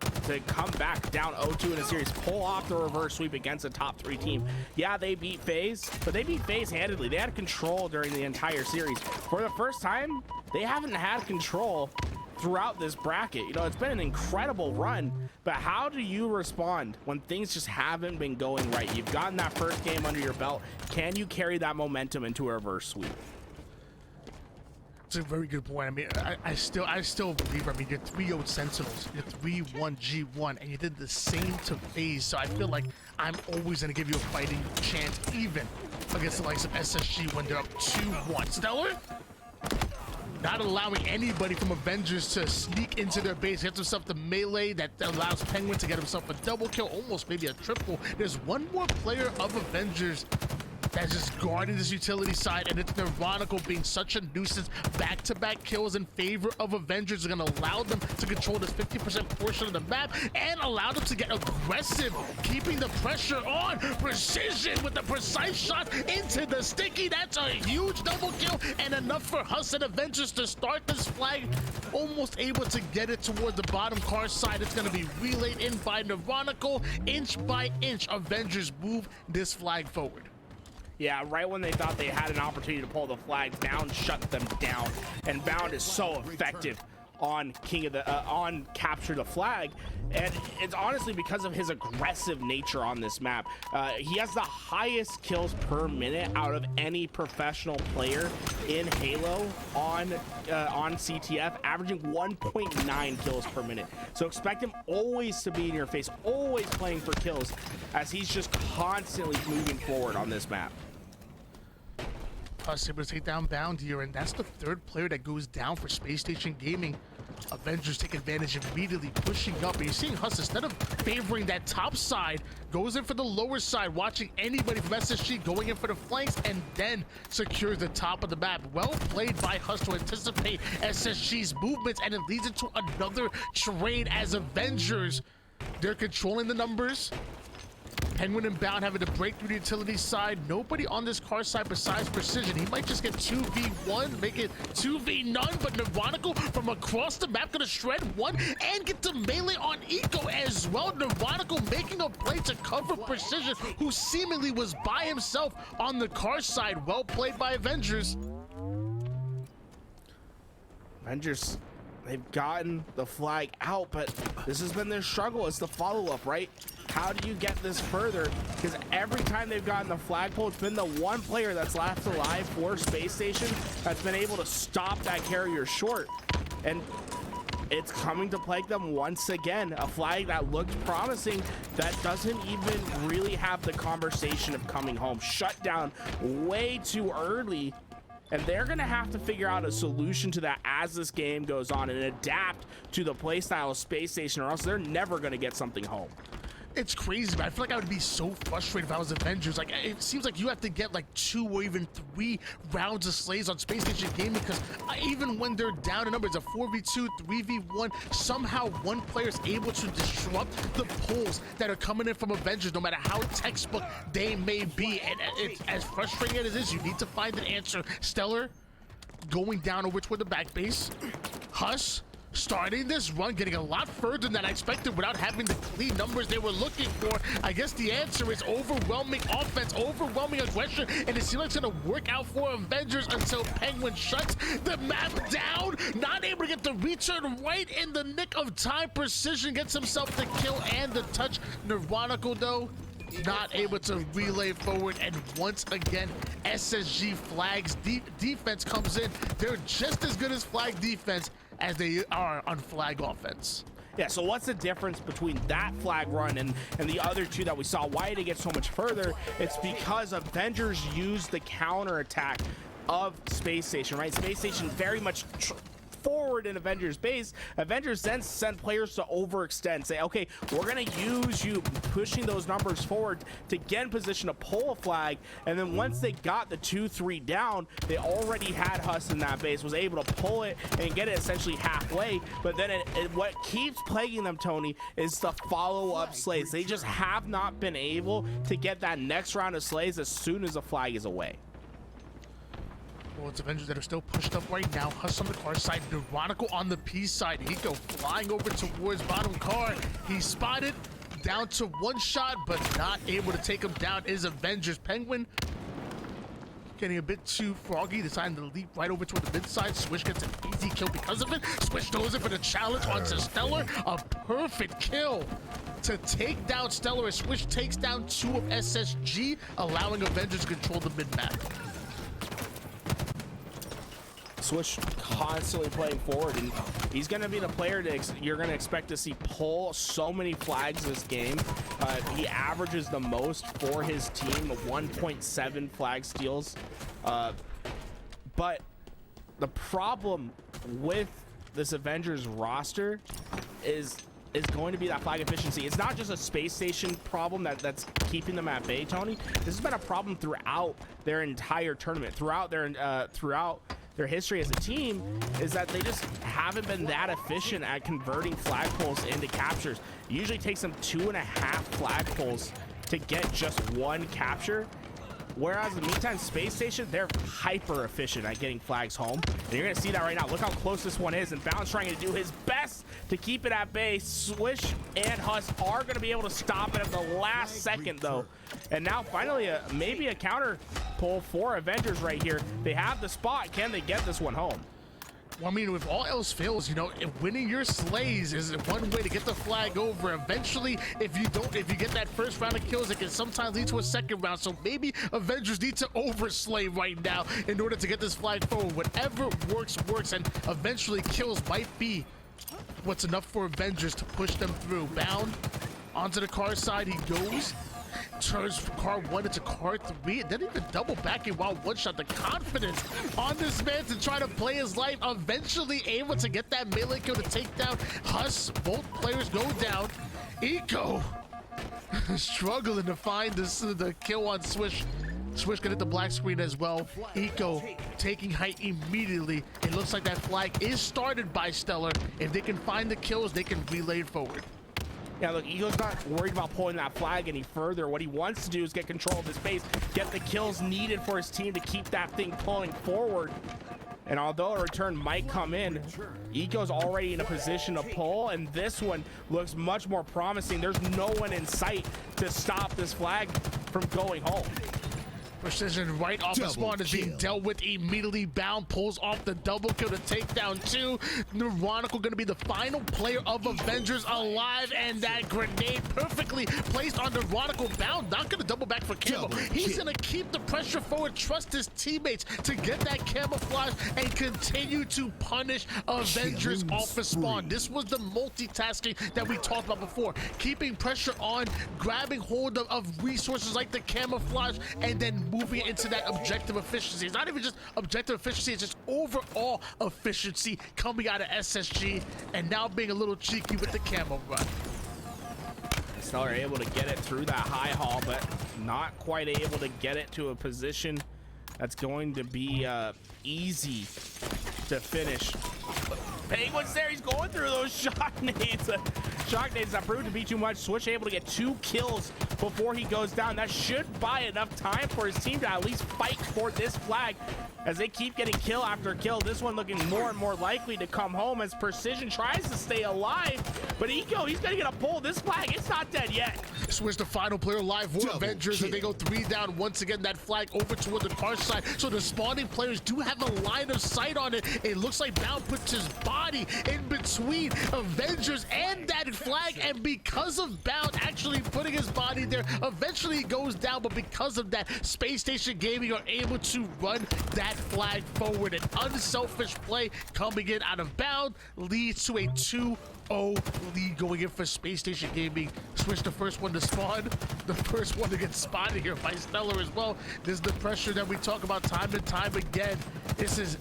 come back down 0-2 in a series, pull off the reverse sweep against a top 3 team. Yeah, they beat FaZe, but they beat FaZe handedly. They had control during the entire series. For the first time, they haven't had control throughout this bracket. You know, it's been an incredible run, but how do you respond when things just haven't been going right? You've gotten that first game under your belt. Can you carry that momentum into a reverse sweep? It's a very good point. I mean, I still believe, I mean, you're 3-0 Sentinels, you're 3-1 G1, and you did the same to FaZe, so I feel like I'm always going to give you a fighting chance, even against the likes of SSG when they're up 2-1. Stellar? Not allowing anybody from Avengers to sneak into their base. Gets himself the melee that allows Penguin to get himself a double kill, almost maybe a triple. There's one more player of Avengers that's just guarding this utility side, and it's Veronica being such a nuisance. Back-to-back kills in favor of Avengers are going to allow them to control this 50% portion of the map and allow them to get aggressive, keeping the pressure on. Precision with the precise shot into the sticky. That's a huge double kill and enough for Huss and Avengers to start this flag. Almost able to get it toward the bottom car side. It's going to be relayed in by Veronica. Inch by inch, Avengers move this flag forward. Yeah, right when they thought they had an opportunity to pull the flag, Bound shut them down. And Bound is so effective on on capture the flag, and it's honestly because of his aggressive nature on this map. He has the highest kills per minute out of any professional player in Halo on CTF, averaging 1.9 kills per minute. So expect him always to be in your face, always playing for kills, as he's just constantly moving forward on this map. Us able to take down Bound here, and that's the third player that goes down for Space Station Gaming. Avengers take advantage immediately, pushing up. And you're seeing Huss, instead of favoring that top side, goes in for the lower side, watching anybody from SSG going in for the flanks, and then secures the top of the map. Well played by Huss to anticipate SSG's movements, and it leads into another trade as Avengers, they're controlling the numbers. Penguin and Bound having to break through the utility side. Nobody on this car side besides Precision. He might just get 2v1, make it 2v none, but Neurotical from across the map gonna shred one and get the melee on Eco as well. Neurotical making a play to cover Precision, who seemingly was by himself on the car side. Well played by Avengers. Avengers, they've gotten the flag out, but this has been their struggle. It's the follow-up, right? How do you get this further? Because every time they've gotten the flagpole, it's been the one player that's left alive for Space Station that's been able to stop that carrier short. And it's coming to plague them once again. A flag that looked promising that doesn't even really have the conversation of coming home. Shut down way too early. And they're going to have to figure out a solution to that as this game goes on and adapt to the playstyle of Space Station, or else they're never going to get something home. It's crazy, but I feel like I would be so frustrated if I was Avengers. Like, it seems like you have to get like 2 or even 3 rounds of slays on Space Station Gaming, because even when they're down in numbers, a 4v2, 3v1, somehow one player is able to disrupt the pulls that are coming in from Avengers, no matter how textbook they may be. And it's as frustrating as it is, you need to find an answer. Stellar going down over toward the back base. Huss starting this run, getting a lot further than I expected without having the clean numbers they were looking for. I guess the answer is overwhelming offense, overwhelming aggression, and it seems like it's gonna work out for Avengers until Penguin shuts the map down. Not able to get the return right in the nick of time. Precision gets himself the kill and the touch. Neurotical, though, not able to relay forward, and once again SSG flags defense comes in. They're just as good as flag defense as they are on flag offense. Yeah, so what's the difference between that flag run and the other two that we saw? Why did it get so much further? It's because Avengers used the counter attack of Space Station, right? Space Station very much forward in Avengers base. Avengers then send players to overextend, say, okay, we're gonna use you pushing those numbers forward to get in position to pull a flag, and then once they got the 2-3 down, they already had Huss in that base, was able to pull it and get it essentially halfway. But then what keeps plaguing them, Tony, is the follow-up slays. They just have not been able to get that next round of slays as soon as the flag is away. Well, it's Avengers that are still pushed up right now. Huss on the car side, Neurotical on the P side. Hiko flying over towards bottom car. He's spotted, down to 1 shot, but not able to take him down is Avengers. Penguin getting a bit too froggy, deciding to leap right over toward the mid side. Swish gets an easy kill because of it. Swish goes in for the challenge onto Stellar. A perfect kill to take down Stellar as Swish takes down 2 of SSG, allowing Avengers to control the mid map. Swish constantly playing forward, and he's going to be the player that you're going to expect to see pull so many flags this game. He averages the most for his team of 1.7 flag steals. But the problem with this Avengers roster is going to be that flag efficiency. It's not just a Space Station problem that's keeping them at bay, Tony. This has been a problem throughout their entire tournament, throughout their history as a team, is that they just haven't been that efficient at converting flagpoles into captures. It usually takes them 2.5 flagpoles to get just 1 capture. Whereas in the meantime, Space Station, they're hyper efficient at getting flags home. And you're gonna see that right now. Look how close this one is, and Bound's trying to do his best to keep it at bay. Swish and Huss are gonna be able to stop it at the last second though. And now finally, maybe a counter pull for Avengers right here. They have the spot. Can they get this one home? Well, I mean, if all else fails, you know, if winning your slays is one way to get the flag over. Eventually, if you get that first round of kills, it can sometimes lead to a second round. So maybe Avengers need to overslay right now in order to get this flag forward. Whatever works, and eventually kills might be what's enough for Avengers to push them through. Bound onto the car side, he goes. Turns from car 1 into car 3, and then even double backing while one shot. The confidence on this man to try to play his life, eventually able to get that melee kill to take down Huss. Both players go down. Eco struggling to find the kill on Swish. Swish can hit the black screen as well. Eco taking height immediately. It looks like that flag is started by Stellar. If they can find the kills, they can relay it forward. Yeah, look, Ego's not worried about pulling that flag any further. What he wants to do is get control of his base, get the kills needed for his team to keep that thing pulling forward. And although a return might come in, Eco's already in a position to pull, and this one looks much more promising. There's no one in sight to stop this flag from going home. Precision right off the spawn is being dealt with immediately. Bound pulls off the double kill to take down 2. Neuronical going to be the final player of Avengers alive, and that grenade perfectly placed on Neuronical. Bound not going to double back for camo. He's going to keep the pressure forward, trust his teammates to get that camouflage and continue to punish Avengers off the spawn. This was the multitasking that we talked about before. Keeping pressure on, grabbing hold of resources like the camouflage, and then moving it into that objective efficiency. It's not even just objective efficiency, it's just overall efficiency coming out of SSG, and now being a little cheeky with the camo run. Stellar able to get it through that high hall, but not quite able to get it to a position that's going to be easy to finish. Penguin's there, he's going through those shock nades. Shock nades that proved to be too much. Switch able to get 2 kills before he goes down. That should buy enough time for his team to at least fight for this flag as they keep getting kill after kill. This one looking more and more likely to come home as Precision tries to stay alive, but Eco, he's gonna get a pull. This flag, it's not dead yet. Switch the final player alive for Avengers, and they go 3 down. Once again, that flag over toward the car side, so the spawning players do have a line of sight on it. It looks like Bound puts his body in between Avengers and that flag, and because of Bound actually putting his body there, eventually he goes down, but because of that, Space Station Gaming are able to run that flag forward. An unselfish play coming in out of Bound leads to a 2-0 lead going in for Space Station Gaming. Switch the first one to spawn, the first one to get spotted here by Stellar as well. This is the pressure that we talk about time and time again. This is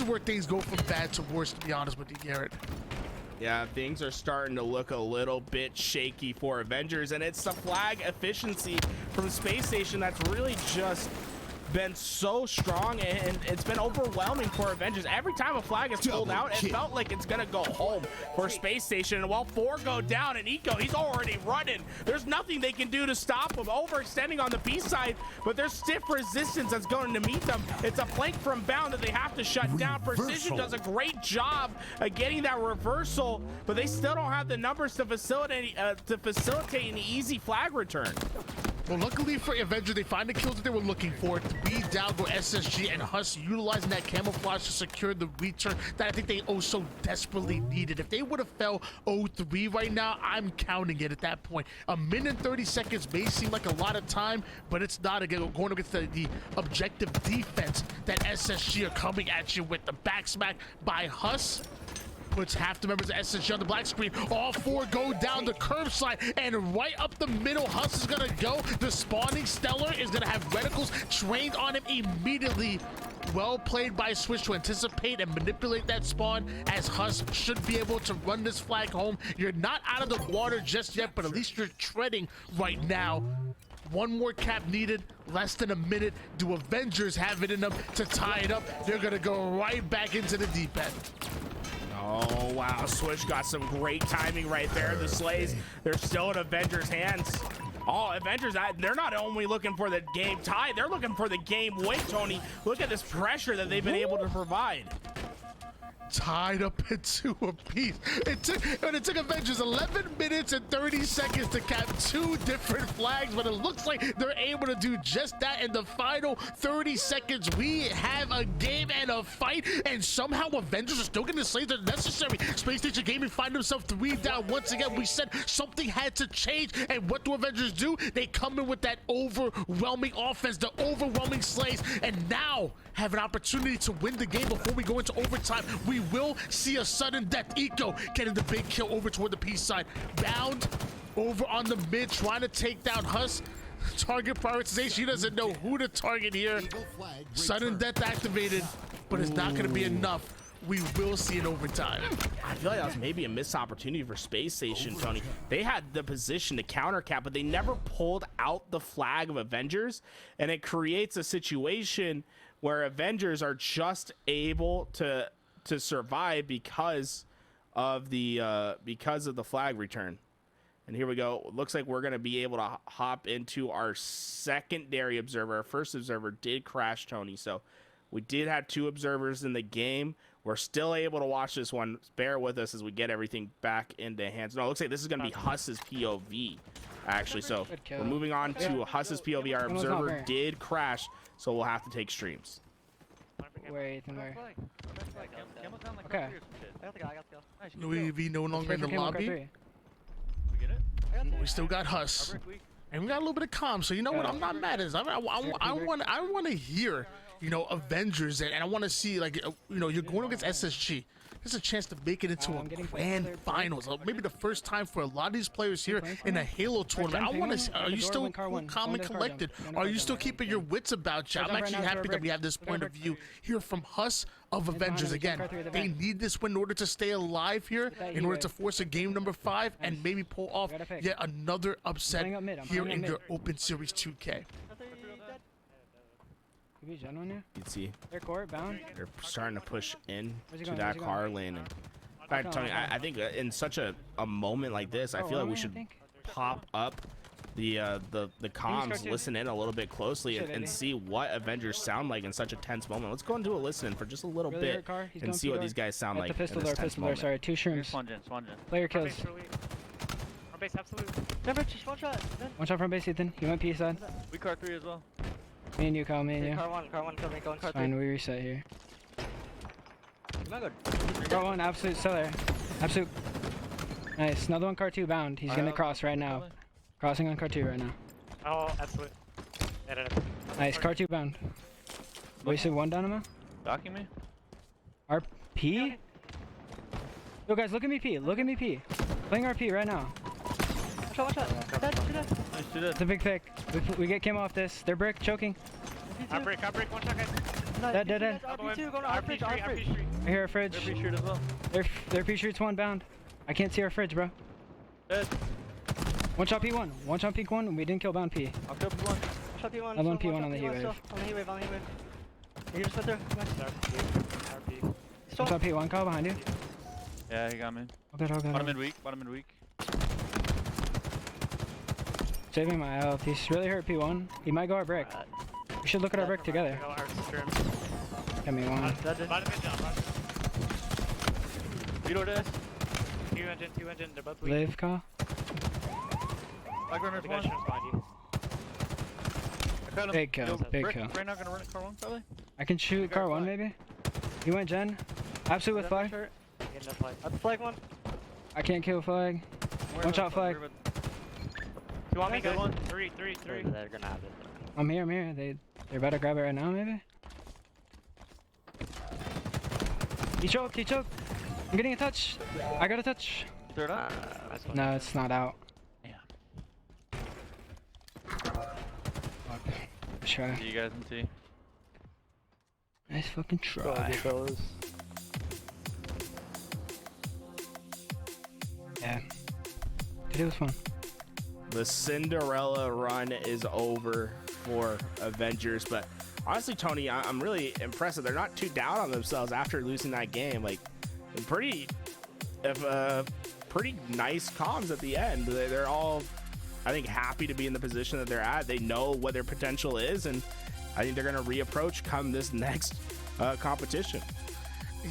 where things go from bad to worse, to be honest with you, Garrett. Yeah, things are starting to look a little bit shaky for Avengers, and it's the flag efficiency from Space Station that's really just been so strong, and it's been overwhelming for Avengers. Every time a flag is pulled out, it felt like it's gonna go home for Space Station, and while 4 go down and Eco, he's already running. There's nothing they can do to stop him. Overextending on the B side, but there's stiff resistance that's going to meet them. It's a flank from Bound that they have to shut down. Precision does a great job of getting that reversal, but they still don't have the numbers to facilitate an easy flag return. Well, luckily for Avenger, they find the kills that they were looking for. 3 down go SSG, and Huss utilizing that camouflage to secure the return that I think they so desperately needed. If they would have fell 0-3 right now, I'm counting it at that point. A minute and 30 seconds may seem like a lot of time, but it's not. Again, going against the objective defense that SSG are coming at you with. The back smack by Huss puts half the members of SSG on the black screen. All 4 go down the curb side, and right up the middle, Huss is gonna go. The spawning Stellar is gonna have reticles trained on him immediately. Well played by Switch to anticipate and manipulate that spawn, as Huss should be able to run this flag home. You're not out of the water just yet, but at least you're treading right now. 1 more cap needed, less than a minute. Do Avengers have it in them to tie it up? They're gonna go right back into the deep end. Oh, wow. Switch got some great timing right there. The slays, they're still in Avengers' hands. Oh, Avengers, they're not only looking for the game tie, they're looking for the game win, Tony. Look at this pressure that they've been able to provide. tied up into a piece. It took Avengers 11 minutes and 30 seconds to cap 2 different flags, but it looks like they're able to do just that in the final 30 seconds. We have a game and a fight, and somehow Avengers are still getting the slaves that are necessary. Space Station Gaming find themselves 3 down. Once again, we said something had to change, and what do Avengers do? They come in with that overwhelming offense, the overwhelming slays, and now have an opportunity to win the game before we go into overtime. We will see a sudden death. Eco getting the big kill over toward the P side. Bound over on the mid, trying to take down Huss. Target prioritization, he doesn't know who to target here. Sudden death activated, but it's not going to be enough. We will see an overtime. I feel like that was maybe a missed opportunity for Space Station, Tony. They had the position to counter cap, but they never pulled out the flag of Avengers, and it creates a situation where Avengers are just able to survive because of the flag return. And here we go. Looks like we're going to be able to hop into our secondary observer. Our first observer did crash, Tony, so we did have 2 observers in the game. We're still able to watch this one. Bear with us as we get everything back into hands. No, it looks like this is going to be Huss's POV, actually. So we're moving on to Huss's POV. Our observer did crash, so we'll have to take streams. Where, Ethan, where? Okay. Louis V no longer in the lobby. We still got Huss. And we got a little bit of calm, so you know what? I'm not mad at this. I want to hear, you know, Avengers, and I want to see, like, you know, you're going against SSG. There's a chance to make it into a grand finals. Maybe the first time for a lot of these players here in a Halo tournament. I want to. Are you still calm and collected? Are you still keeping your wits about you? I'm actually happy that we have this point of view here from Huss of Avengers. Again, they need this win in order to stay alive here, in order to force a game number 5 and maybe pull off yet another upset here in your Open Series 2K. You can see they're court bound. They're starting to push in to that car lane. And in fact, Tony, I think in such a moment like this, I feel like we should pop up the comms, listen in a little bit closely, and see what Avengers sound like in such a tense moment. Let's go and do a listen for just a little bit and see what these guys sound like in this tense moment. Sorry, 2 shrooms. Player kills. From base, absolute. Never, just one shot. One shot from base, Ethan. He went P side. We car 3 as well. Me and you, Kyle, me and you. Car 1 coming, going car 3. Fine, we reset here. Car 1, absolute, still there. Absolute. Nice, another one, car 2 bound. He's gonna cross right now. Crossing on car 2 right now. Oh, absolute. Nice, car 2 bound. Wasted 1 dynamo. Docking me? RP? Yo guys, look at me P, look at me P. Playing RP right now. Watch out. Nice, do that. It's a big pick. We get Kim off this. They're brick, choking. I break, 1 shot, guys. Dead. RP2, going to RP street. I hear a fridge. They're P-street as well. Their P-street's 1 bound. I can't see our fridge, bro. Dead. One shot P1. One shot P1. We didn't kill bound P. I'll kill P1. Shot P1. Another one P1 on the heat wave. On the heat wave. You just went there. RP. One shot P1, Kyle, behind you. Yeah, he got me. Okay. Bottom midweek. Saving my health. He's really hurt P1. He might go our brick. We should look at our brick together. Got me 1. Vito this. 2 engine, they're both weak. Live, Kyle. Like runner's 1. Big kill. Right now gonna run it car 1 probably. I can shoot car 1 maybe. He went gen. Absolute with flag. That's flag 1. I can't kill flag. One shot flag. 2 on me, good one. 3. They're gonna have it. I'm here. They're about to grab it right now, maybe. He choked. I'm getting a touch. I got a touch. Third up? No, it's not out. Yeah. Fuck. Let's try. See you guys and see. Nice fucking try. Yeah. Today was fun. The Cinderella run is over for Avengers, but honestly, Tony, I'm really impressed that they're not too down on themselves after losing that game. Like, pretty nice comms at the end. They're all, I think, happy to be in the position that they're at. They know what their potential is, and I think they're going to reapproach come this next competition.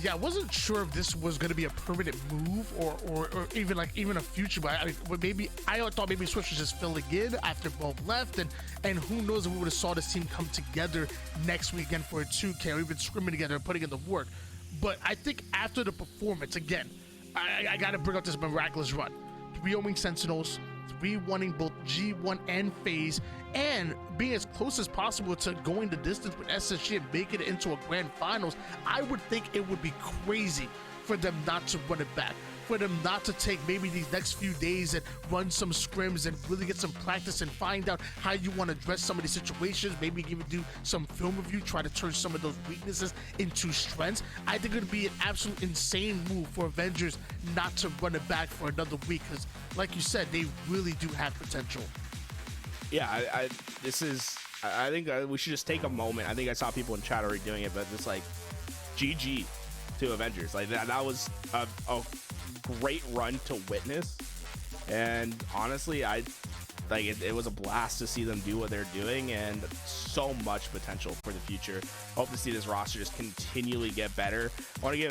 Yeah, I wasn't sure if this was going to be a permanent move or even a future. But I mean, maybe I thought maybe Switch was just filling in after both left, and who knows if we would have saw this team come together next weekend for a 2K. We've been scrimming together and putting in the work. But I think after the performance, again, I got to bring up this miraculous run. 3-0ing Sentinels, 3-1ing both G1 and FaZe, and being as close as possible to going the distance with SSG and making it into a grand finals. I would think it would be crazy for them not to run it back, for them not to take maybe these next few days and run some scrims and really get some practice and find out how you want to address some of these situations, maybe even do some film review, try to turn some of those weaknesses into strengths. I think it would be an absolute insane move for Avengers not to run it back for another week, because like you said, they really do have potential. Yeah, I think we should just take a moment. I think I saw people in chat already doing it, but just like GG to Avengers. Like that was a great run to witness, and honestly, it was a blast to see them do what they're doing, and so much potential for the future. Hope to see this roster just continually get better. I want to give a